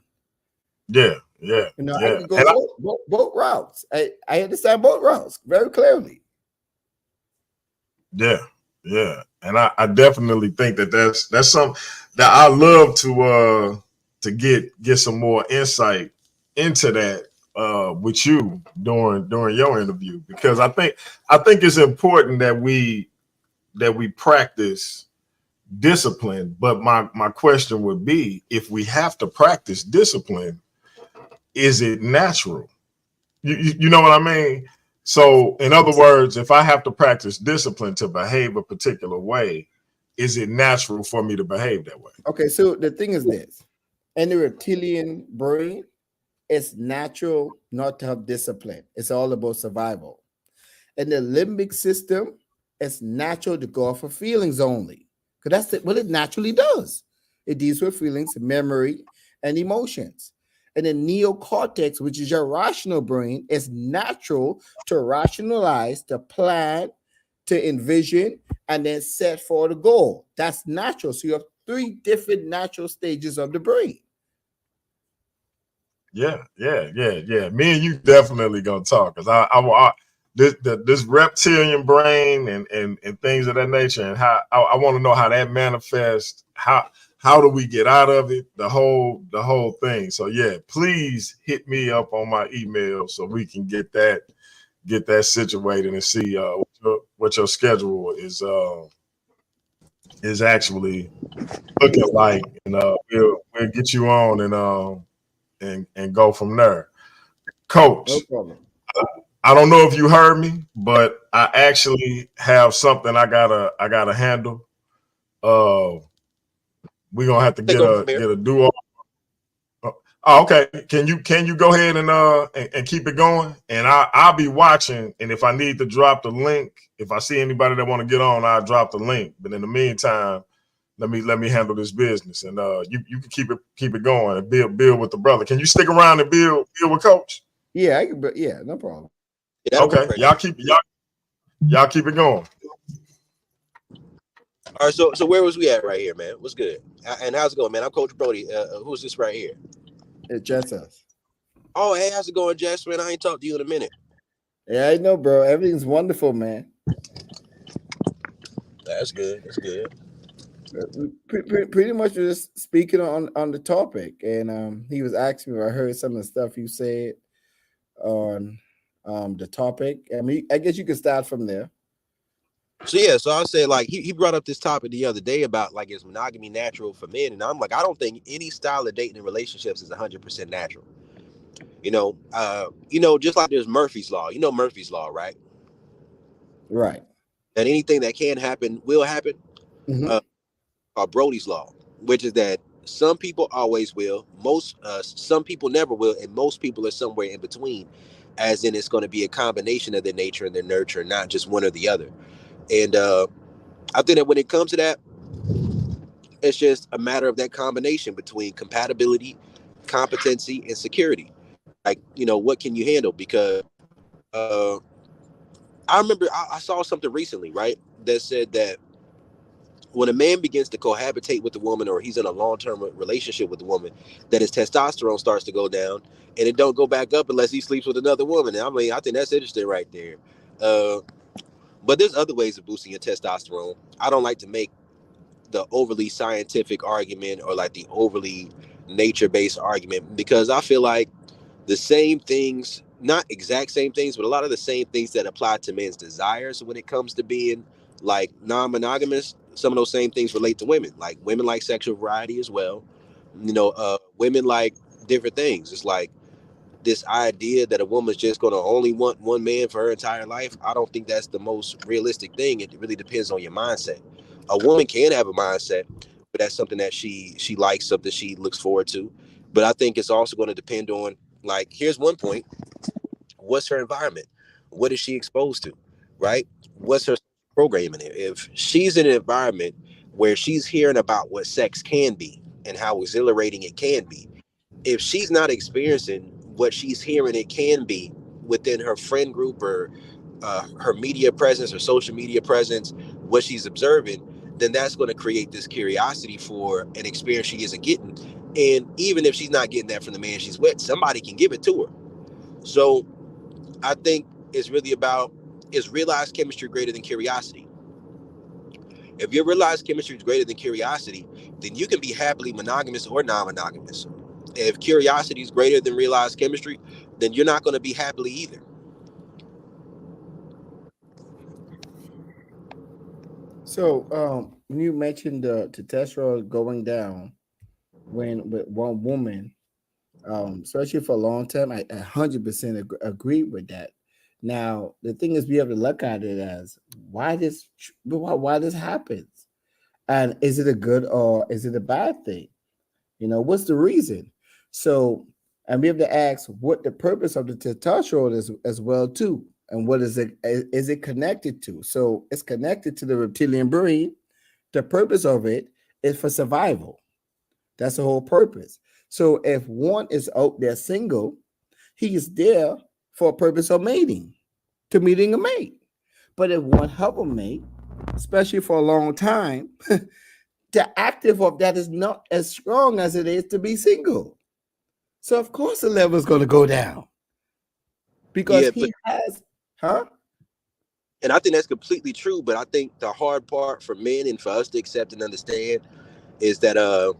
Yeah. I can go both routes. I understand both routes very clearly. Yeah. And I definitely think that's something that I love to get some more insight into that with you during your interview, because I think it's important that we practice discipline. But my question would be, if we have to practice discipline, is it natural? You know what I mean? So in other words, if I have to practice discipline to behave a particular way, is it natural for me to behave that way? Okay, so the thing is this: in the reptilian brain, it's natural not to have discipline. It's all about survival. In the limbic system, it's natural to go off of feelings only, because that's what it naturally does. It deals with feelings, memory, and emotions. And the neocortex, which is your rational brain, is natural to rationalize, to plan, to envision, and then set for the goal. That's natural. So you have 3 different natural stages of the brain. Yeah. Me and you definitely gonna talk, because I this reptilian brain and things of that nature, and how I want to know how that manifests. How do we get out of it? The whole thing. So yeah, please hit me up on my email so we can get that situated and see what your schedule is actually looking like, and we'll get you on and go from there. Coach, No problem. I don't know if you heard me, but I actually have something I gotta handle. We're gonna have to Take get over from here. a duo. Oh, okay. Can you go ahead and keep it going? And I'll be watching. And if I need to drop the link, if I see anybody that want to get on, I'll drop the link. But in the meantime, let me handle this business. And you can keep it going and build with the brother. Can you stick around and build with Coach? Yeah, I can. Yeah, no problem. Yeah, that'll Okay, work. y'all keep it going. All right, so where was we at right here, man? What's good? And how's it going, man? I'm Coach Brodie. Who's this right here? It's just us. Oh, hey, how's it going, Jess? Man, I ain't talked to you in a minute. Yeah, I know, bro. Everything's wonderful, man. That's good. That's good. Pretty much just speaking on the topic, and he was asking me if I heard some of the stuff you said on the topic. I mean, I guess you could start from there. So yeah, so I'll say, like, he brought up this topic the other day about, like, is monogamy natural for men? And I'm like, I don't think any style of dating and relationships is 100% natural. Just like there's Murphy's Law. You know Murphy's Law, right? Right. That anything that can happen will happen. Mm-hmm. Brodie's Law, which is that some people always will, some people never will, and most people are somewhere in between, as in it's going to be a combination of their nature and their nurture, not just one or the other. And I think that when it comes to that, it's just a matter of that combination between compatibility, competency, and security. Like, what can you handle? Because I remember I saw something recently, right, that said that when a man begins to cohabitate with a woman, or he's in a long-term relationship with a woman, that his testosterone starts to go down, and it don't go back up unless he sleeps with another woman. And I mean, I think that's interesting right there. But there's other ways of boosting your testosterone. I don't like to make the overly scientific argument or like the overly nature-based argument, because I feel like the same things, not exact same things, but a lot of the same things that apply to men's desires when it comes to being like non-monogamous, some of those same things relate to women. Like, women like sexual variety as well. Women like different things. It's like this idea that a woman's just going to only want one man for her entire life. I don't think that's the most realistic thing. It really depends on your mindset. A woman can have a mindset, but that's something that she likes, something she looks forward to. But I think it's also going to depend on, like, here's one point: what's her environment? What is she exposed to? Right? What's her programming? If she's in an environment where she's hearing about what sex can be and how exhilarating it can be, if she's not experiencing what she's hearing it can be within her friend group or her media presence or social media presence, what she's observing, then that's going to create this curiosity for an experience she isn't getting. And even if she's not getting that from the man she's with, somebody can give it to her. So I think it's really about, is realized chemistry greater than curiosity? If your realized chemistry is greater than curiosity, then you can be happily monogamous or non-monogamous. If curiosity is greater than realized chemistry, then you're not going to be happily either. So, when you mentioned the testosterone going down when with one woman, especially for a long time, I 100% agree with that. Now, the thing is, we have to look at it as why this happens, and is it a good or is it a bad thing? What's the reason? So, and we have to ask what the purpose of the testosterone is as well too, and what is it connected to? So, it's connected to the reptilian brain. The purpose of it is for survival. That's the whole purpose. So, if one is out there single, he is there for a purpose of mating, to meeting a mate. But if one help a mate, especially for a long time, the active of that is not as strong as it is to be single. So of course the level is going to go down because Yeah, but he has, huh? and I think that's completely true. But I think the hard part for men and for us to accept and understand is that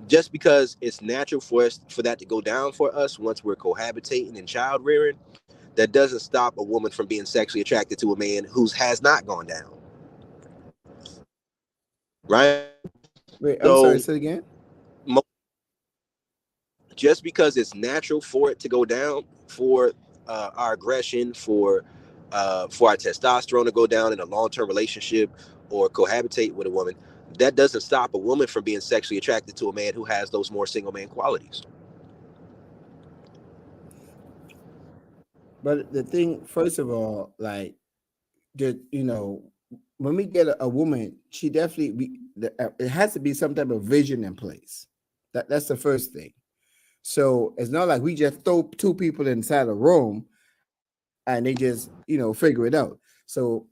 just because it's natural for us for that to go down for us once we're cohabitating and child rearing, that doesn't stop a woman from being sexually attracted to a man who has not gone down. Right? Wait, I'm sorry, So say it again. just because it's natural for it to go down, for our aggression, for our testosterone to go down in a long-term relationship or cohabitate with a woman, that doesn't stop a woman from being sexually attracted to a man who has those more single man qualities. But the thing, first of all, like, when we get a woman, she definitely, it has to be some type of vision in place. That's the first thing. So it's not like we just throw two people inside a room and they just, figure it out. So,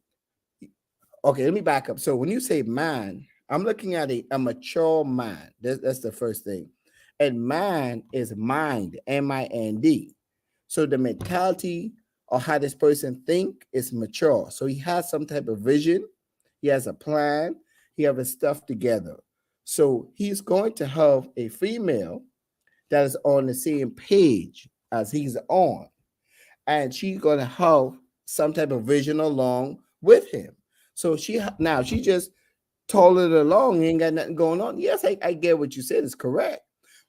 okay, let me back up. So when you say man, I'm looking at a mature mind. That's the first thing. And mind is mind, mind. So the mentality or how this person think is mature. So he has some type of vision. He has a plan. He has his stuff together. So he's going to have a female that is on the same page as he's on. And she's going to have some type of vision along with him. So she just told it along, ain't got nothing going on. Yes, I get what you said is correct.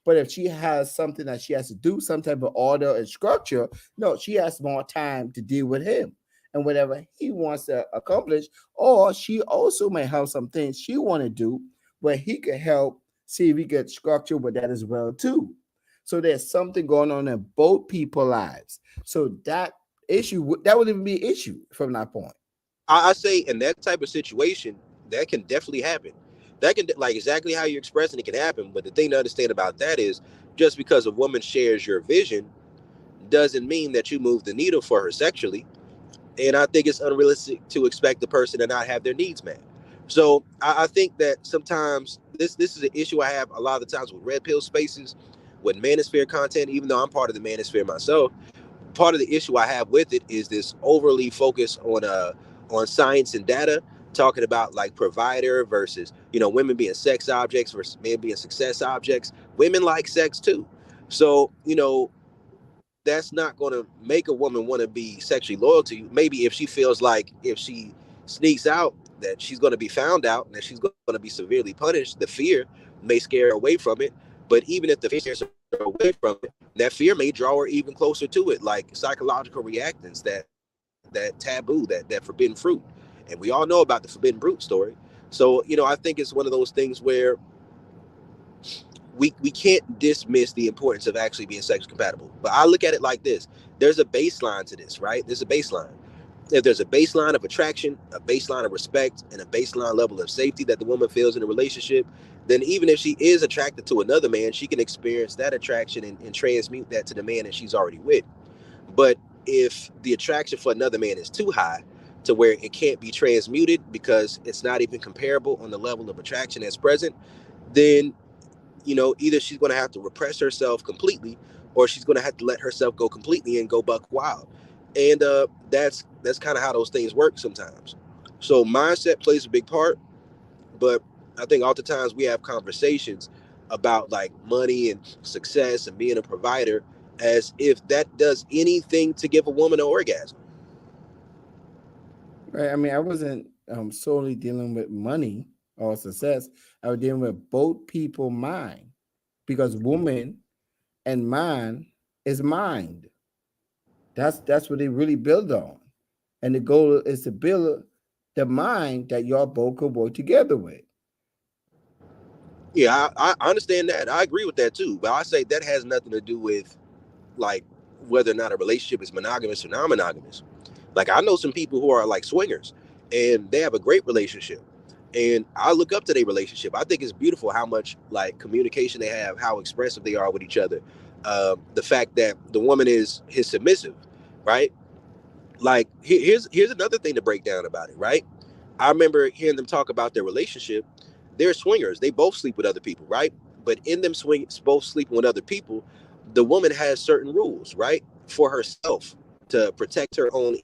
But if she has something that she has to do, some type of order and structure, no, she has more time to deal with him and whatever he wants to accomplish. Or she also may have some things she want to do where he could help see if he could structure with that as well too. So there's something going on in both people's lives. So that would even be an issue from that point. I say in that type of situation, that can definitely happen. That can, like, exactly how you're expressing it can happen. But the thing to understand about that is, just because a woman shares your vision doesn't mean that you move the needle for her sexually. And I think it's unrealistic to expect the person to not have their needs met. So I think that sometimes this is an issue I have a lot of the times with red pill spaces, with manosphere content. Even though I'm part of the manosphere myself, part of the issue I have with it is this overly focus on science and data, talking about like provider versus, women being sex objects versus men being success objects. Women like sex too. So, that's not going to make a woman want to be sexually loyal to you. Maybe if she feels like if she sneaks out that she's going to be found out and that she's going to be severely punished, the fear may scare her away from it. But even if the fear scares her her away from it. That fear may draw her even closer to it, like psychological reactants, that taboo, that forbidden fruit. And we all know about the forbidden fruit story. So, I think it's one of those things where we can't dismiss the importance of actually being sex compatible. But I look at it like this. There's a baseline to this, right? There's a baseline. If there's a baseline of attraction, a baseline of respect, and a baseline level of safety that the woman feels in a relationship, then even if she is attracted to another man, she can experience that attraction and transmute that to the man that she's already with. But if the attraction for another man is too high to where it can't be transmuted because it's not even comparable on the level of attraction that's present, then either she's going to have to repress herself completely, or she's going to have to let herself go completely and go buck wild. And that's kind of how those things work sometimes. So mindset plays a big part, but I think oftentimes we have conversations about like money and success and being a provider as if that does anything to give a woman an orgasm. Right. I mean, I wasn't solely dealing with money or success. I was dealing with both people mind, because woman and man is mind. That's what they really build on. And the goal is to build the mind that y'all both could work together with. Yeah, I understand that. I agree with that too. But I say that has nothing to do with like whether or not a relationship is monogamous or non-monogamous. Like I know some people who are like swingers and they have a great relationship. And I look up to their relationship. I think it's beautiful how much like communication they have, how expressive they are with each other. The fact that the woman is his submissive, right? Like here's another thing to break down about it, right? I remember hearing them talk about their relationship. They're swingers. They both sleep with other people, right? But in them both sleeping with other people, the woman has certain rules, right, for herself to protect her own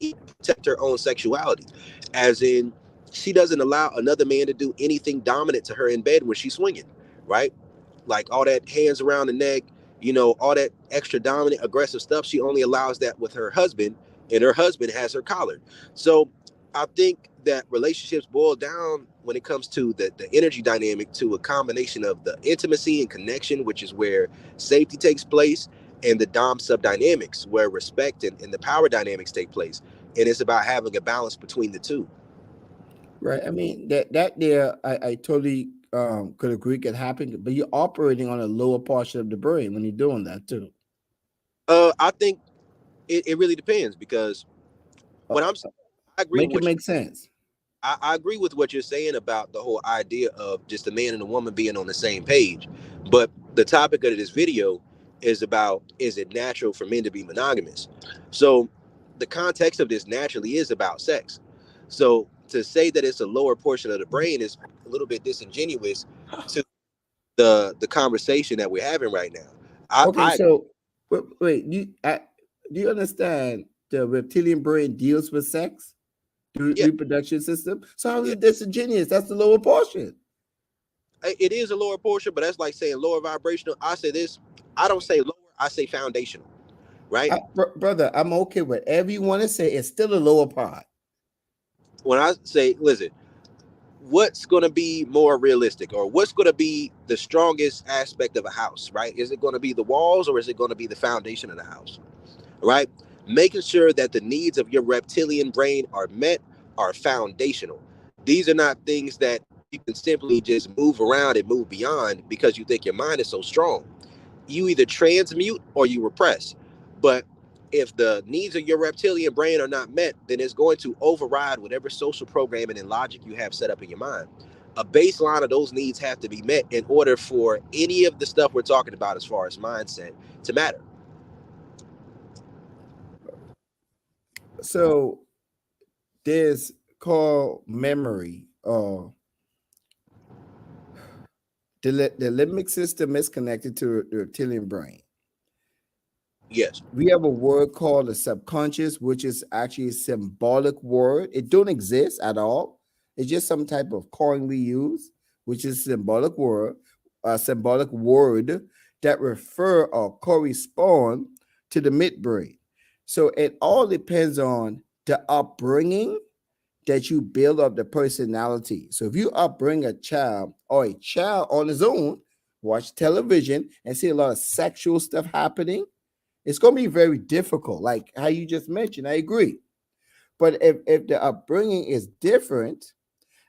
sexuality. As in, she doesn't allow another man to do anything dominant to her in bed when she's swinging, right? Like all that hands around the neck, all that extra dominant, aggressive stuff. She only allows that with her husband, and her husband has her collared. So I think that relationships boil down when it comes to the energy dynamic to a combination of the intimacy and connection, which is where safety takes place, and the Dom sub dynamics, where respect and the power dynamics take place. And it's about having a balance between the two. Right. I mean, that there, I totally could agree could happen, but you're operating on a lower portion of the brain when you're doing that too. I think it really depends because Uh, what I'm I agree with Make it what make sense. I agree with what you're saying about the whole idea of just a man and a woman being on the same page. But the topic of this video is about, is it natural for men to be monogamous? So the context of this naturally is about sex. So to say that it's a lower portion of the brain is a little bit disingenuous to the conversation that we're having right now. Okay, I so wait, do you understand the reptilian brain deals with sex, the Yeah, reproduction system? So how is yeah, it disingenuous? That's the lower portion. it is a lower portion, but that's like saying lower vibrational. I say this, I don't say lower, I say foundational, right? Brother, I'm okay with whatever you want to say. It's still a lower part. When I say, listen, what's going to be more realistic, or what's going to be the strongest aspect of a house, right? Is it going to be the walls, or is it going to be the foundation of the house, right? Making sure that the needs of your reptilian brain are met are foundational. These are not things that you can simply just move around and move beyond because you think your mind is so strong. You either transmute or you repress. But if the needs of your reptilian brain are not met, then it's going to override whatever social programming and logic you have set up in your mind. A baseline of those needs have to be met in order for any of the stuff we're talking about as far as mindset to matter. So there's called memory, or the limbic system is connected to the reptilian brain. Yes. We have a word called the subconscious, which is actually a symbolic word. It don't exist at all. It's just some type of coin we use, which is a symbolic word that refer or correspond to the midbrain. So it all depends on the upbringing that you build up the personality. So if you upbring a child or a child on his own watch television, and see a lot of sexual stuff happening, it's going to be very difficult. Like how you just mentioned, I agree. But if the upbringing is different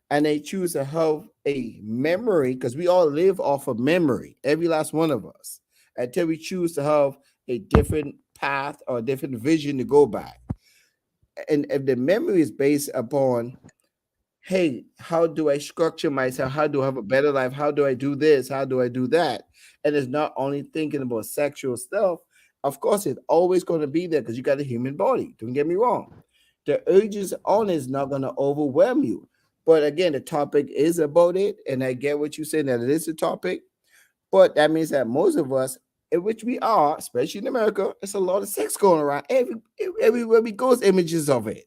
and they choose to have a memory, because we all live off of memory, every last one of us, until we choose to have a different path or a different vision to go by. And if the memory is based upon, hey, how do I structure myself? How do I have a better life? How do I do this? How do I do that? And it's not only thinking about sexual stuff. Of course, it's always going to be there because you got a human body. Don't get me wrong. The urges on is not going to overwhelm you. But again, the topic is about it. And I get what you're saying, that it is a topic. But that means that most of us, in which we are, especially in America, it's a lot of sex going around. Everywhere we go, images of it.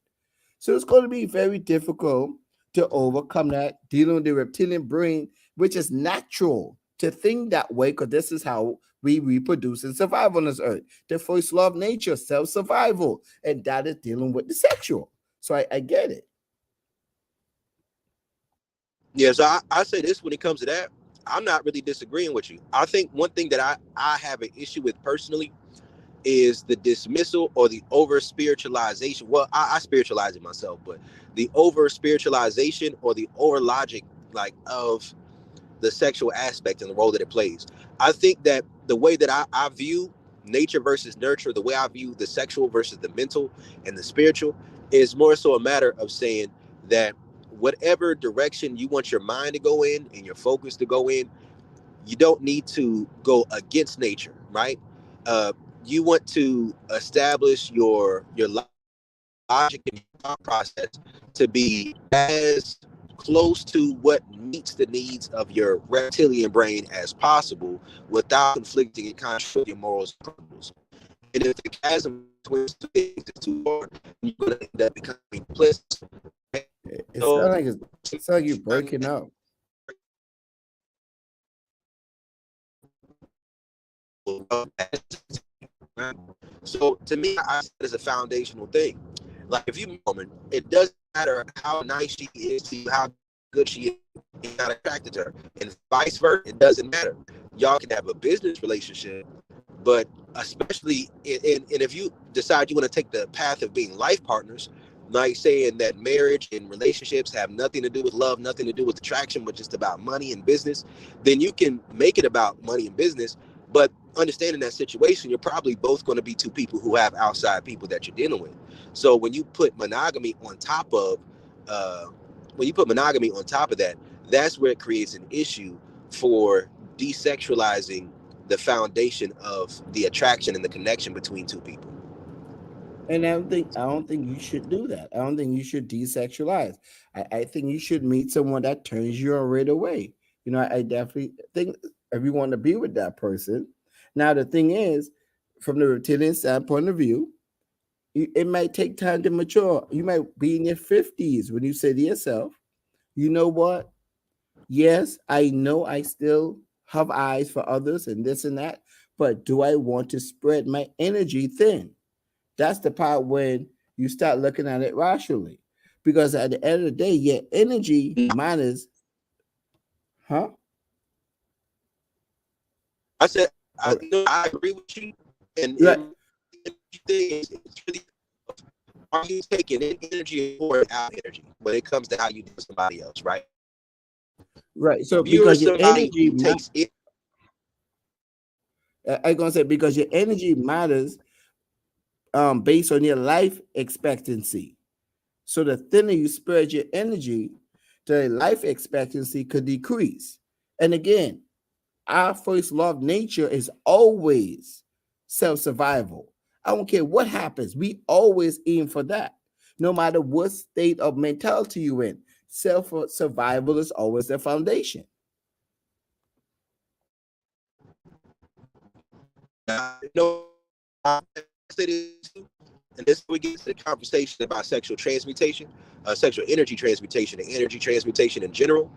So it's going to be very difficult to overcome that, dealing with the reptilian brain, which is natural to think that way, because this is how we reproduce and survive on this earth. The first law of nature, self-survival, and that is dealing with the sexual. So I get it. Yeah, so I say this when it comes to that. I'm not really disagreeing with you. I think one thing that I have an issue with personally is the dismissal or the over spiritualization. Well, I spiritualize it myself, but the over spiritualization or the over logic, like, of the sexual aspect and the role that it plays. I think that the way that I view nature versus nurture, the way I view the sexual versus the mental and the spiritual, is more so a matter of saying that whatever direction you want your mind to go in and your focus to go in, you don't need to go against nature, right? You want to establish your logic and thought process to be as close to what meets the needs of your reptilian brain as possible without conflicting and contradicting your morals and principles. And if the chasm between two things is too far, you're going to end up becoming implicit. It sounds like you're breaking up. So to me, I see it as a foundational thing. Like, if you woman, it doesn't matter how nice she is to you, how good she is, you're not attracted to her, and vice versa. It doesn't matter. Y'all can have a business relationship, but especially and if you decide you want to take the path of being life partners, like saying that marriage and relationships have nothing to do with love, nothing to do with attraction, but just about money and business, then you can make it about money and business. But understanding that situation, you're probably both going to be two people who have outside people that you're dealing with. So when you put monogamy on top of that, that's where it creates an issue for desexualizing the foundation of the attraction and the connection between two people. And I don't think you should do that. I don't think you should desexualize. I think you should meet someone that turns you on right away. You know, I definitely think if you want to be with that person. Now the thing is, from the reptilian standpoint of view, it might take time to mature. You might be in your 50s when you say to yourself, you know what? Yes, I know I still have eyes for others and this and that, but do I want to spread my energy thin? That's the part when you start looking at it rationally. Because at the end of the day, your energy matters. Huh? I said, I agree with you. And Right. it's really, are you taking in energy or out energy when it comes to how you do somebody else, right? Right. So If you're because your somebody energy who takes it, I'm gonna say because your energy matters based on your life expectancy. So the thinner you spread your energy, the life expectancy could decrease. And again, our first law of nature is always self-survival. I don't care what happens, we always aim for that. No matter what state of mentality you're in, self-survival is always the foundation. I say this too, and this we get to the conversation about sexual transmutation, sexual energy transmutation, and energy transmutation in general.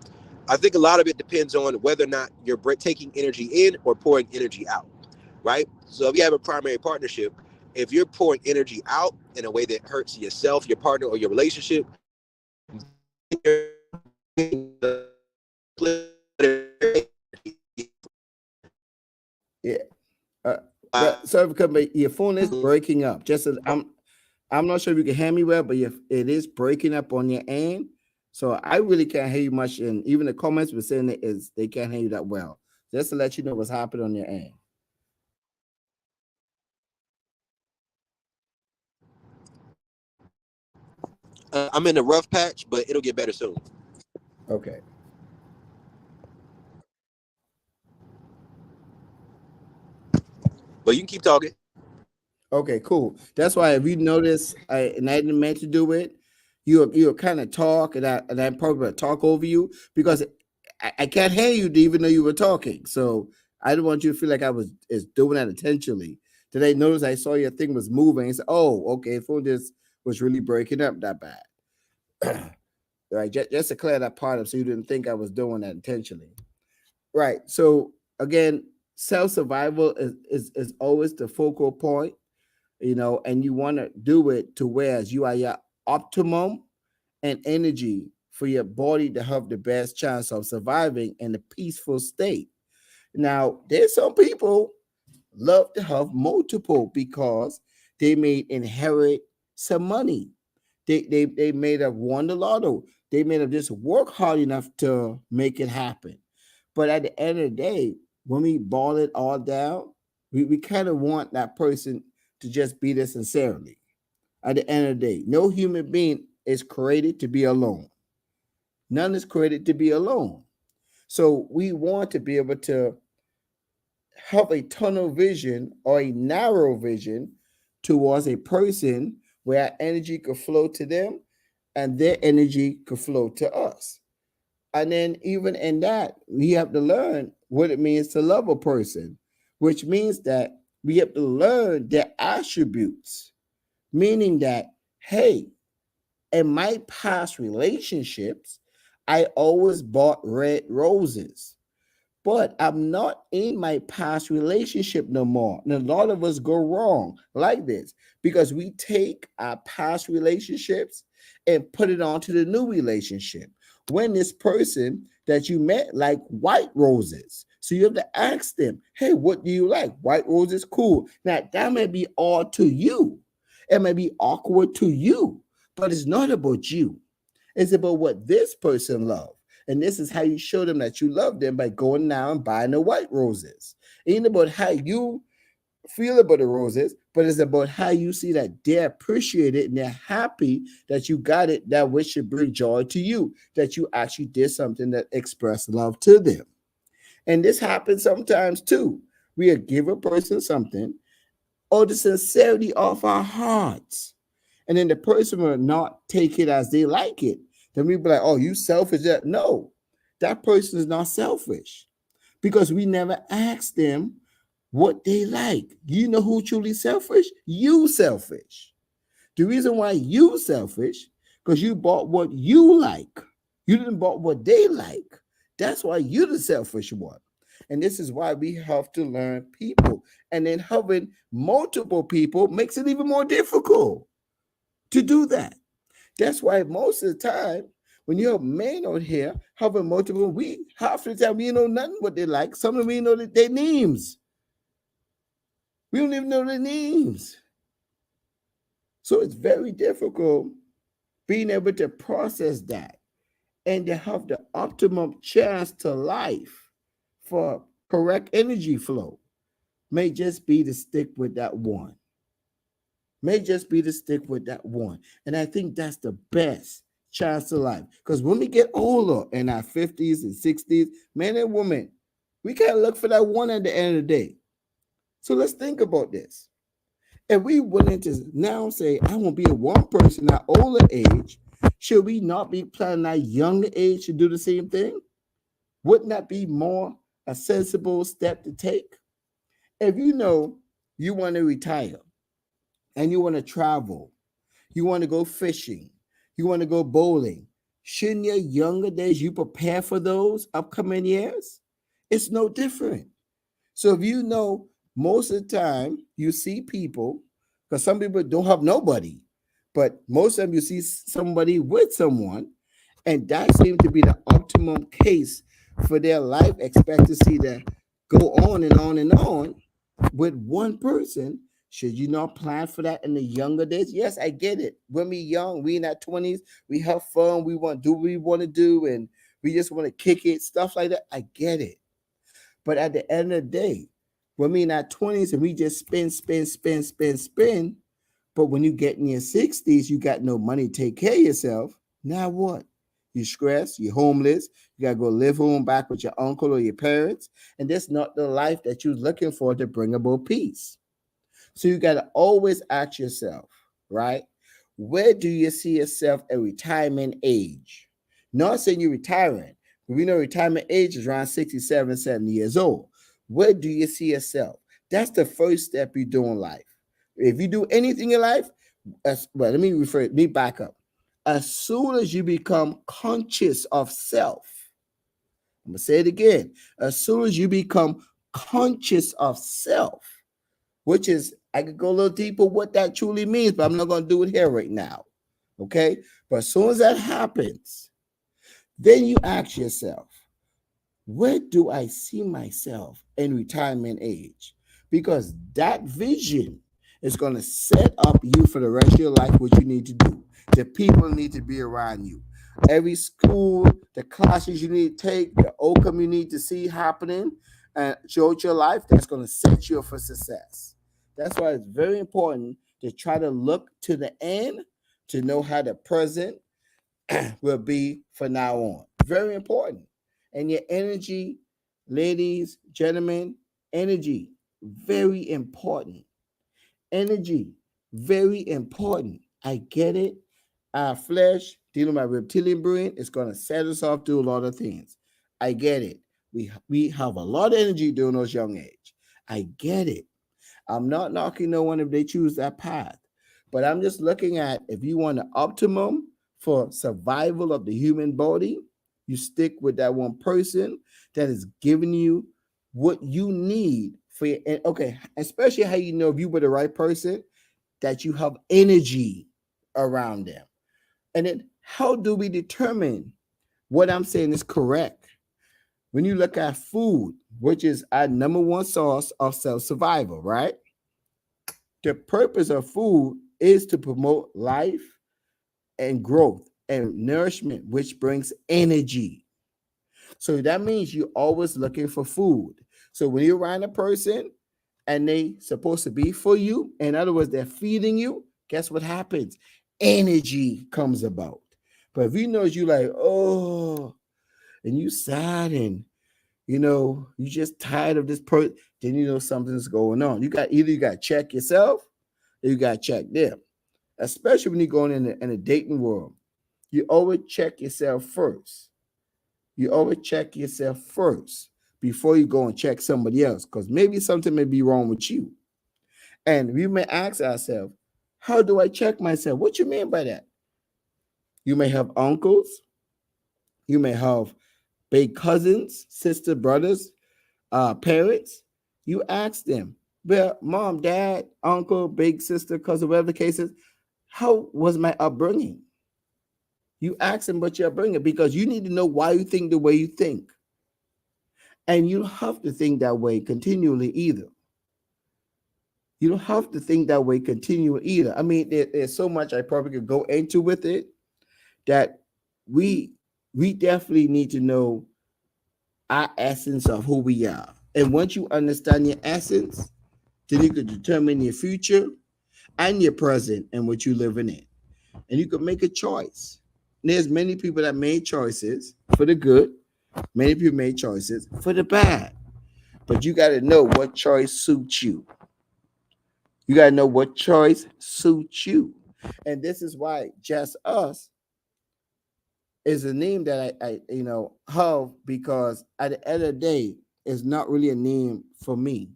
I think a lot of it depends on whether or not you're taking energy in or pouring energy out, right? So if you have a primary partnership, if you're pouring energy out in a way that hurts yourself, your partner, or your relationship, Yeah. Sorry, because your phone is breaking up. Just as I'm not sure if you can hear me well, but it is breaking up on your end. So I really can't hear you much. And even the comments were saying it is they can't hear you that well. Just to let you know what's happening on your end. I'm in a rough patch, but it'll get better soon. Okay. But you can keep talking. Okay, cool. That's why if you notice, and I didn't mean to do it, you'll kind of talk, and I probably talk over you because I can't hear you even though you were talking. So I didn't want you to feel like I was doing that intentionally. Did I notice I saw your thing was moving? And said, "Oh, okay, phone just was really breaking up that bad." Right, just to clear that part up, so you didn't think I was doing that intentionally. Right. So again, self survival is always the focal point, and you want to do it to whereas you are your optimum and energy for your body to have the best chance of surviving in a peaceful state. Now, there's some people love to have multiple because they may inherit some money. They may have won the lotto. They may have just worked hard enough to make it happen. But at the end of the day, when we boil it all down, we kind of want that person to just be there sincerely. At the end of the day, no human being is created to be alone. None is created to be alone. So we want to be able to have a tunnel vision or a narrow vision towards a person where our energy could flow to them and their energy could flow to us. And then even in that, we have to learn what it means to love a person, which means that we have to learn their attributes, meaning that, hey, in my past relationships, I always bought red roses, but I'm not in my past relationship no more. And a lot of us go wrong like this because we take our past relationships and put it onto the new relationship. When this person that you met like white roses, so you have to ask them, hey, what do you like? White roses, cool. Now that may be all to you. It may be awkward to you, but it's not about you. It's about what this person loves. And this is how you show them that you love them by going now and buying the white roses. It ain't about how you feel about the roses, but it's about how you see that they appreciate it and they're happy that you got it, that which should bring joy to you, that you actually did something that expressed love to them. And this happens sometimes too. We give a person something or the sincerity of our hearts. And then the person will not take it as they like it. Then we be like, oh, you selfish. No, that person is not selfish because we never asked them what they like. You know who truly selfish? You selfish. The reason why you selfish, because you bought what you like. You didn't bought what they like. That's why you're the selfish one. And this is why we have to learn people. And then having multiple people makes it even more difficult to do that. That's why most of the time, when you have men out here having multiple, we half the time we don't know nothing what they like. Some of them we know their names. We don't even know their names. So it's very difficult being able to process that and to have the optimum chance to life for correct energy flow may just be to stick with that one. May just be to stick with that one. And I think that's the best chance to life. Because when we get older in our 50s and 60s, men and women, we can't look for that one at the end of the day. So let's think about this. If we willing to now say, I want to be a one person at older age, should we not be planning at younger age to do the same thing? Wouldn't that be more a sensible step to take? If you know you want to retire and you want to travel, you want to go fishing, you want to go bowling, shouldn't your younger days you prepare for those upcoming years? It's no different. So if you know most of the time you see people, because some people don't have nobody, but most of them you see somebody with someone, and that seems to be the optimum case for their life expectancy to go on and on and on with one person. Should you not plan for that in the younger days? Yes, I get it. When we young, we in our 20s, we have fun, we want to do what we want to do, and we just want to kick it, stuff like that. I get it. But at the end of the day, when we in our 20s and we just spend, but when you get in your 60s, you got no money to take care of yourself. Now what? You stressed, you're homeless, you gotta go live home back with your uncle or your parents, and that's not the life that you're looking for to bring about peace. So you got to always ask yourself, right? Where do you see yourself at retirement age? Not saying you're retiring, but we know retirement age is around 67, 70 years old. Where do you see yourself? That's the first step you do in life. If you do anything in life, let me back up. As soon as you become conscious of self, I'm going to say it again. As soon as you become conscious of self, which is, I could go a little deeper what that truly means, but I'm not going to do it here right now. Okay? But as soon as that happens, then you ask yourself, where do I see myself in retirement age? Because that vision is going to set up you for the rest of your life, what you need to do. The people need to be around you. Every school, the classes you need to take, the outcome you need to see happening throughout your life, that's going to set you up for success. That's why it's very important to try to look to the end to know how the present will be from now on. Very important. And your energy, ladies, gentlemen, energy, very important. Energy, very important. I get it. Our flesh, dealing with my reptilian brain, is going to set us off to a lot of things. I get it. We have a lot of energy during those young age. I get it. I'm not knocking no one if they choose that path, but I'm just looking at if you want an optimum for survival of the human body, you stick with that one person that is giving you what you need for your, and okay, especially how you know if you were the right person, that you have energy around them. And then how do we determine what I'm saying is correct? When you look at food, which is our number one source of self-survival, right? The purpose of food is to promote life and growth and nourishment, which brings energy. So that means you're always looking for food. So when you're around a person and they supposed to be for you, in other words, they're feeding you, guess what happens? Energy comes about. But if you know you like, oh, and you sad and you just tired of this person, then you know something's going on. You got to check yourself or you got to check them. Especially when you're going in a dating world. You always check yourself first. You always check yourself first before you go and check somebody else, because maybe something may be wrong with you. And we may ask ourselves, how do I check myself? What you mean by that? You may have uncles. You may have big cousins, sister, brothers, parents. You ask them, well, mom, dad, uncle, big sister, cousin, whatever the case is, how was my upbringing? You ask them about your upbringing because you need to know why you think the way you think. And you don't have to think that way continually either. You don't have to think that way continually either. I mean, there's so much I probably could go into with it that we definitely need to know our essence of who we are. And once you understand your essence, then you can determine your future and your present and what you're living in. And you can make a choice. There's many people that made choices for the good. Many people made choices for the bad. But you got to know what choice suits you. You got to know what choice suits you. And this is why Just Us is a name that I have, because at the end of the day, it's not really a name for me.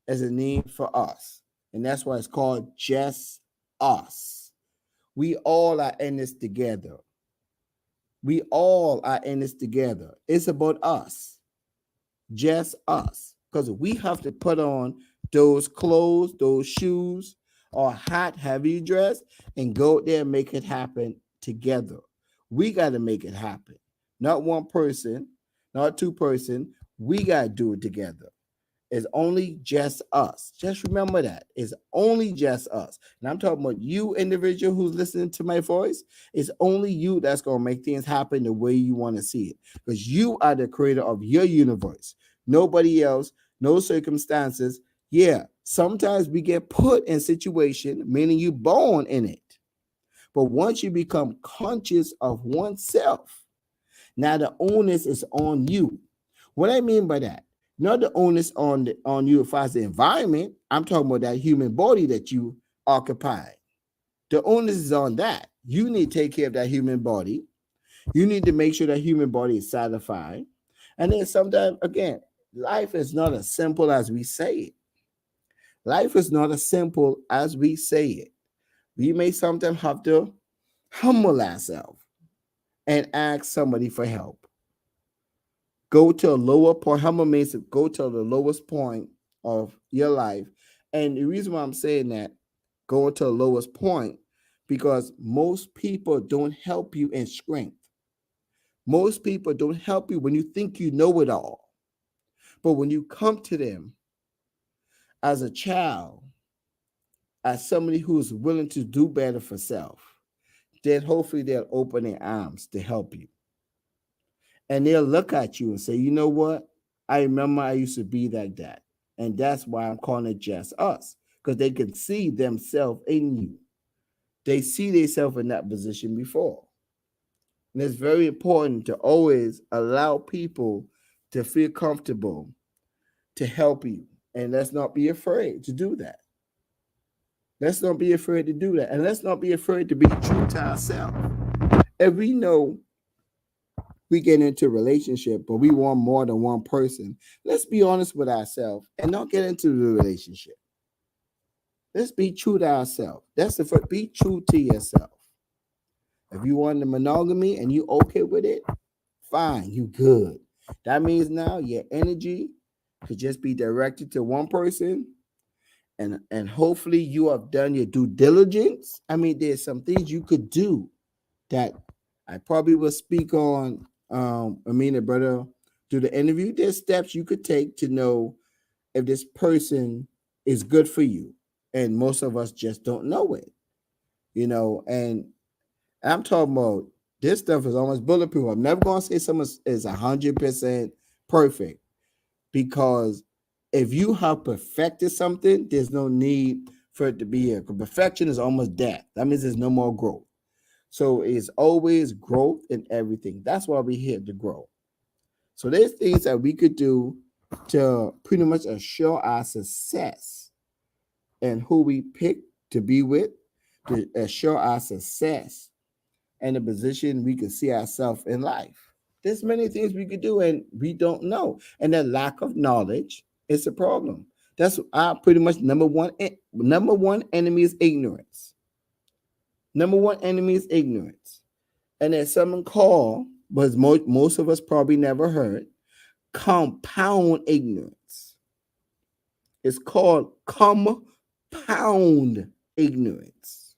It's a name for us. And that's why it's called Just Us. We all are in this together. We all are in this together. It's about us. Just us. Because we have to put on those clothes, those shoes, or hat, heavy dress, and go out there and make it happen together. We got to make it happen. Not one person, not two person. We got to do it together. It's only just us. Just remember that. It's only just us. And I'm talking about you, individual who's listening to my voice. It's only you that's going to make things happen the way you want to see it. Because you are the creator of your universe. Nobody else, no circumstances. Yeah, sometimes we get put in situation, meaning you born in it. But once you become conscious of oneself, now the onus is on you. What I mean by that, not the onus on you as far as the environment. I'm talking about that human body that you occupy. The onus is on that. You need to take care of that human body. You need to make sure that human body is satisfied. And then sometimes, again, life is not as simple as we say it. Life is not as simple as we say it. We may sometimes have to humble ourselves and ask somebody for help. Go to a lower point. Humble means to go to the lowest point of your life. And the reason why I'm saying that, go to the lowest point, because most people don't help you in strength. Most people don't help you when you think you know it all. But when you come to them as a child, as somebody who's willing to do better for self, then hopefully they'll open their arms to help you. And they'll look at you and say, you know what? I remember I used to be like that. And that's why I'm calling it just us, because they can see themselves in you. They see themselves in that position before. And it's very important to always allow people to feel comfortable to help you. And let's not be afraid to do that. Let's not be afraid to do that. And let's not be afraid to be true to ourselves. If we know we get into a relationship, but we want more than one person, let's be honest with ourselves and not get into the relationship. Let's be true to ourselves. That's the first. Be true to yourself. If you want the monogamy and you okay with it, fine, you good. That means now your energy could just be directed to one person, and hopefully you have done your due diligence. I mean, there's some things you could do that I probably will speak on. Brother, do the interview. There's steps you could take to know if this person is good for you, and most of us just don't know it, And I'm talking about this stuff is almost bulletproof. I'm never going to say someone is 100% perfect, because if you have perfected something, there's no need for it to be here. Perfection is almost death. That means there's no more growth. So it's always growth in everything. That's why we're here, to grow. So there's things that we could do to pretty much assure our success and who we pick to be with, to assure our success and the position we can see ourselves in life. There's many things we could do and we don't know. And the lack of knowledge is a problem. That's our pretty much number one enemy is ignorance. Number one enemy is ignorance. And there's something called, but most of us probably never heard, compound ignorance. It's called compound ignorance.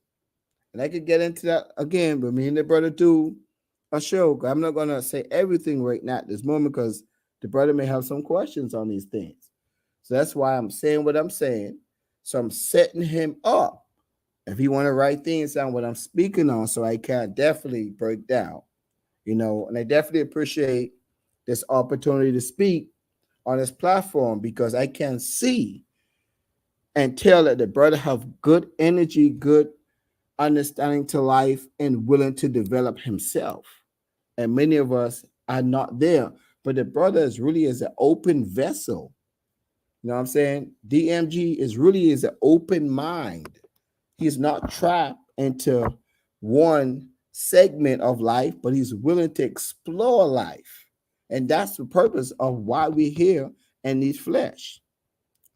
And I could get into that again, but me and the brother do a show. I'm not going to say everything right now at this moment, because the brother may have some questions on these things. So that's why I'm saying what I'm saying. So I'm setting him up. If he want to write things down what I'm speaking on, so I can definitely break down, and I definitely appreciate this opportunity to speak on this platform, because I can see and tell that the brother have good energy, good understanding to life, and willing to develop himself. And many of us are not there, but the brother is really is an open vessel. You know what I'm saying? DMG is an open mind. He's not trapped into one segment of life, but he's willing to explore life. And that's the purpose of why we're here in these flesh,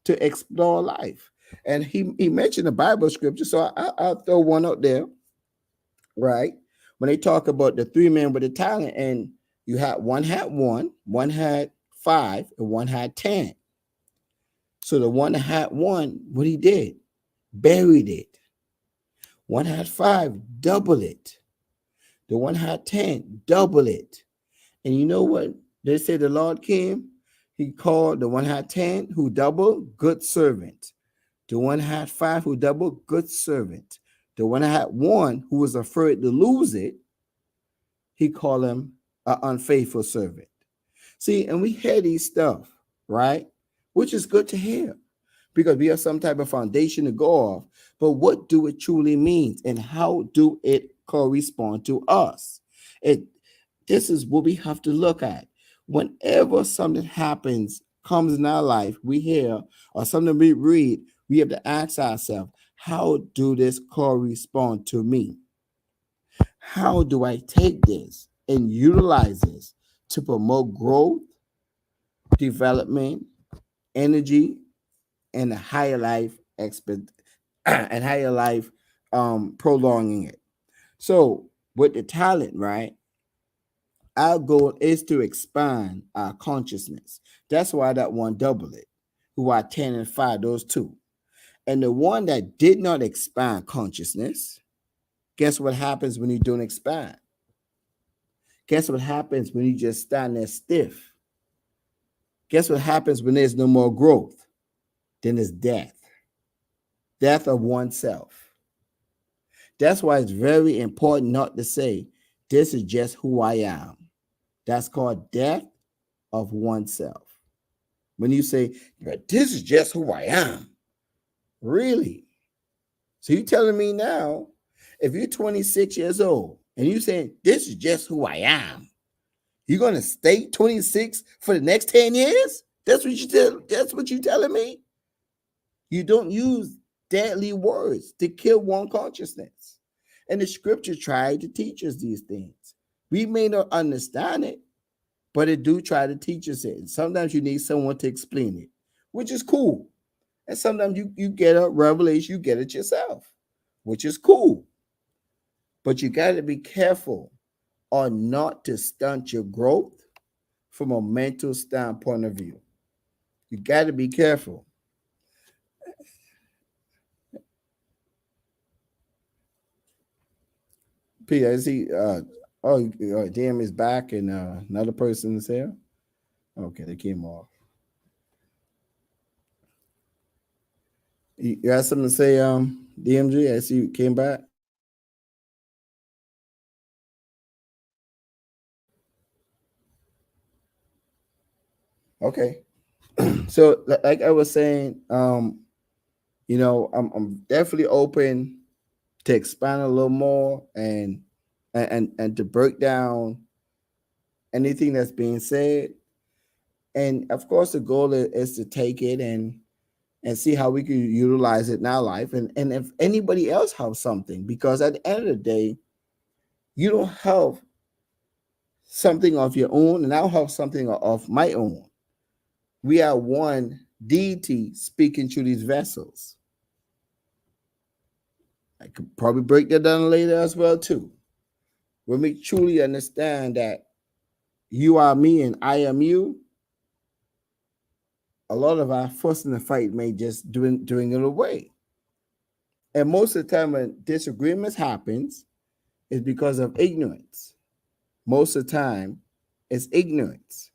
to explore life. And he mentioned the Bible scripture, so I'll throw one up there, right? When they talk about the three men with the talent, and you had one had 5, and one had 10. So the one that had 1, what he did, buried it. One had 5, double it. The one had 10, double it. And you know what? They say the Lord came. He called the one had 10 who doubled, good servant. The one had 5 who doubled, good servant. The one that had 1 who was afraid to lose it, he called him an unfaithful servant. See, and we hear these stuff, right? Which is good to hear because we have some type of foundation to go off. But what do it truly mean and how do it correspond to us? This is what we have to look at. Whenever something happens, comes in our life, we hear, or something we read, we have to ask ourselves, how do this correspond to me? How do I take this and utilize this to promote growth, development, energy, and a higher life and higher life prolonging it? So with the talent, right? Our goal is to expand our consciousness. That's why that one doubled it, who are 10 and 5, those two. And the one that did not expand consciousness, guess what happens when you don't expand? Guess what happens when you just stand there stiff? Guess what happens when there's no more growth? Then there's death. Death of oneself. That's why it's very important not to say, this is just who I am. That's called death of oneself. When you say, this is just who I am. Really? So you're telling me now, if you're 26 years old and you're saying, this is just who I am, you're going to stay 26 for the next 10 years? That's what you're telling me? You don't use deadly words to kill one consciousness. And the scripture tried to teach us these things. We may not understand it, but it do try to teach us it. And sometimes you need someone to explain it, which is cool. And sometimes you get a revelation, you get it yourself, which is cool. But you got to be careful or not to stunt your growth from a mental standpoint of view. You got to be careful. P, I see. DM is back and another person is here. Okay, they came off. You have something to say, DMG? I see you came back. Okay. So like I was saying, I'm definitely open to expand a little more and to break down anything that's being said. And of course the goal is to take it and see how we can utilize it in our life. And if anybody else has something, because at the end of the day, you don't have something of your own, and I'll have something of my own. We are one deity speaking through these vessels. I could probably break that down later as well, too. When we truly understand that you are me and I am you, a lot of our fuss in the fight may just doing it away. And most of the time when disagreements happens, is because of ignorance. Most of the time, it's ignorance.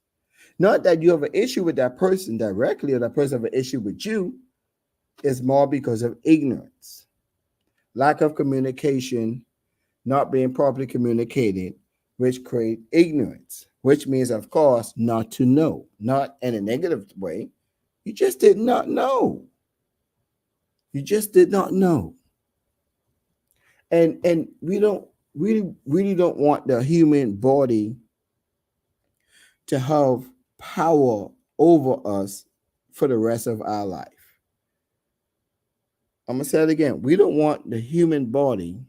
Not that you have an issue with that person directly or that person have an issue with you. It's more because of ignorance. Lack of communication, not being properly communicated, which create ignorance, which means, of course, not to know, not in a negative way. You just did not know. You just did not know. And we don't really don't want the human body to have power over us for the rest of our life. I'm going to say it again. We don't want the human body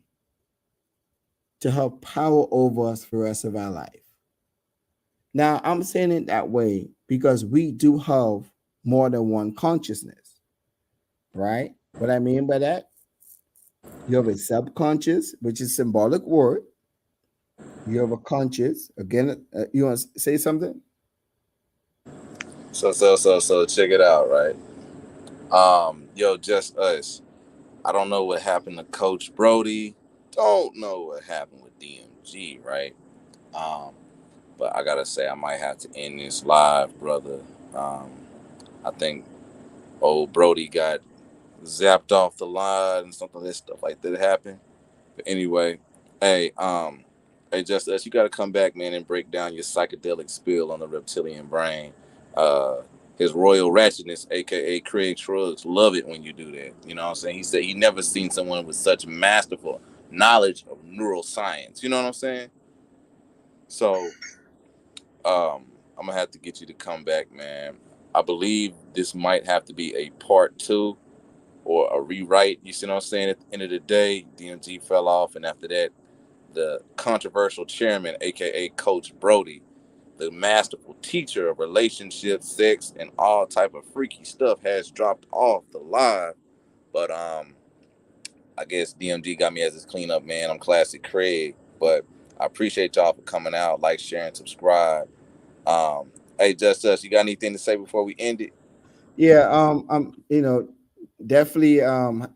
to have power over us for the rest of our life. Now, I'm saying it that way because we do have more than one consciousness, right? What I mean by that, you have a subconscious, which is symbolic word. You have a conscious. Again, you want to say something? So check it out, right? Just us. I don't know what happened to Coach Brodie. Don't know what happened with DMG, right? But I gotta say, I might have to end this live, brother. I think old Brodie got zapped off the line and something of this stuff like that happened. But anyway, hey, just us, you got to come back, man, and break down your psychedelic spill on the reptilian brain. Uh, his royal ratchetness, aka Craig Shrugs, love it when you do that. You know what I'm saying? He said he never seen someone with such masterful knowledge of neuroscience. You know what I'm saying? So, I'm gonna have to get you to come back, man. I believe this might have to be a part two or a rewrite. You see what I'm saying? At the end of the day, DMG fell off, and after that, the controversial chairman, aka Coach Brodie, the masterful teacher of relationships, sex, and all type of freaky stuff, has dropped off the live. But I guess DMG got me as his cleanup man. I'm Classic Craig, but I appreciate y'all for coming out. Like, share, and subscribe. Hey, Just Us, you got anything to say before we end it? Yeah, I'm definitely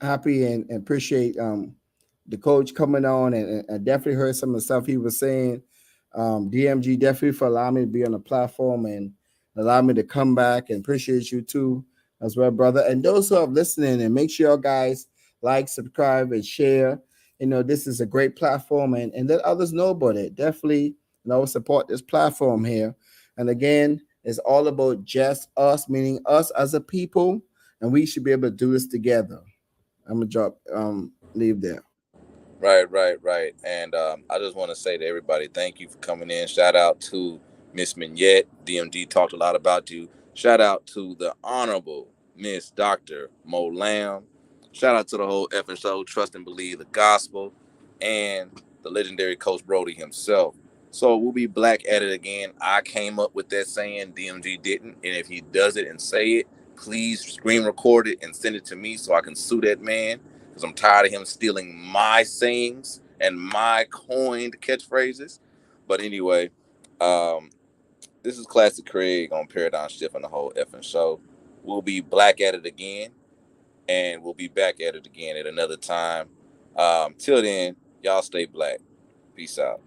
happy and appreciate the coach coming on, and I definitely heard some of the stuff he was saying. DMG definitely for allowing me to be on the platform and allow me to come back, and appreciate you too as well, brother. And those who are listening, and make sure you guys like, subscribe, and share. This is a great platform, and let others know about it. Definitely, support this platform here. And again, it's all about just us, meaning us as a people, and we should be able to do this together. I'm gonna leave there. Right. And I just want to say to everybody, thank you for coming in. Shout out to Miss Mignette. DMG talked a lot about you. Shout out to the Honorable Miss Dr. Mo Lamb. Shout out to the whole effing show, Trust and Believe the Gospel, and the legendary Coach Brodie himself. So we'll be black at it again. I came up with that saying, DMG didn't. And if he does it and say it, please screen record it and send it to me so I can sue that man, because I'm tired of him stealing my sayings and my coined catchphrases. But anyway, this is Classic Craig on Paradigm Shift and the whole effing show. We'll be black at it again, and we'll be back at it again at another time. Till then, y'all stay black. Peace out.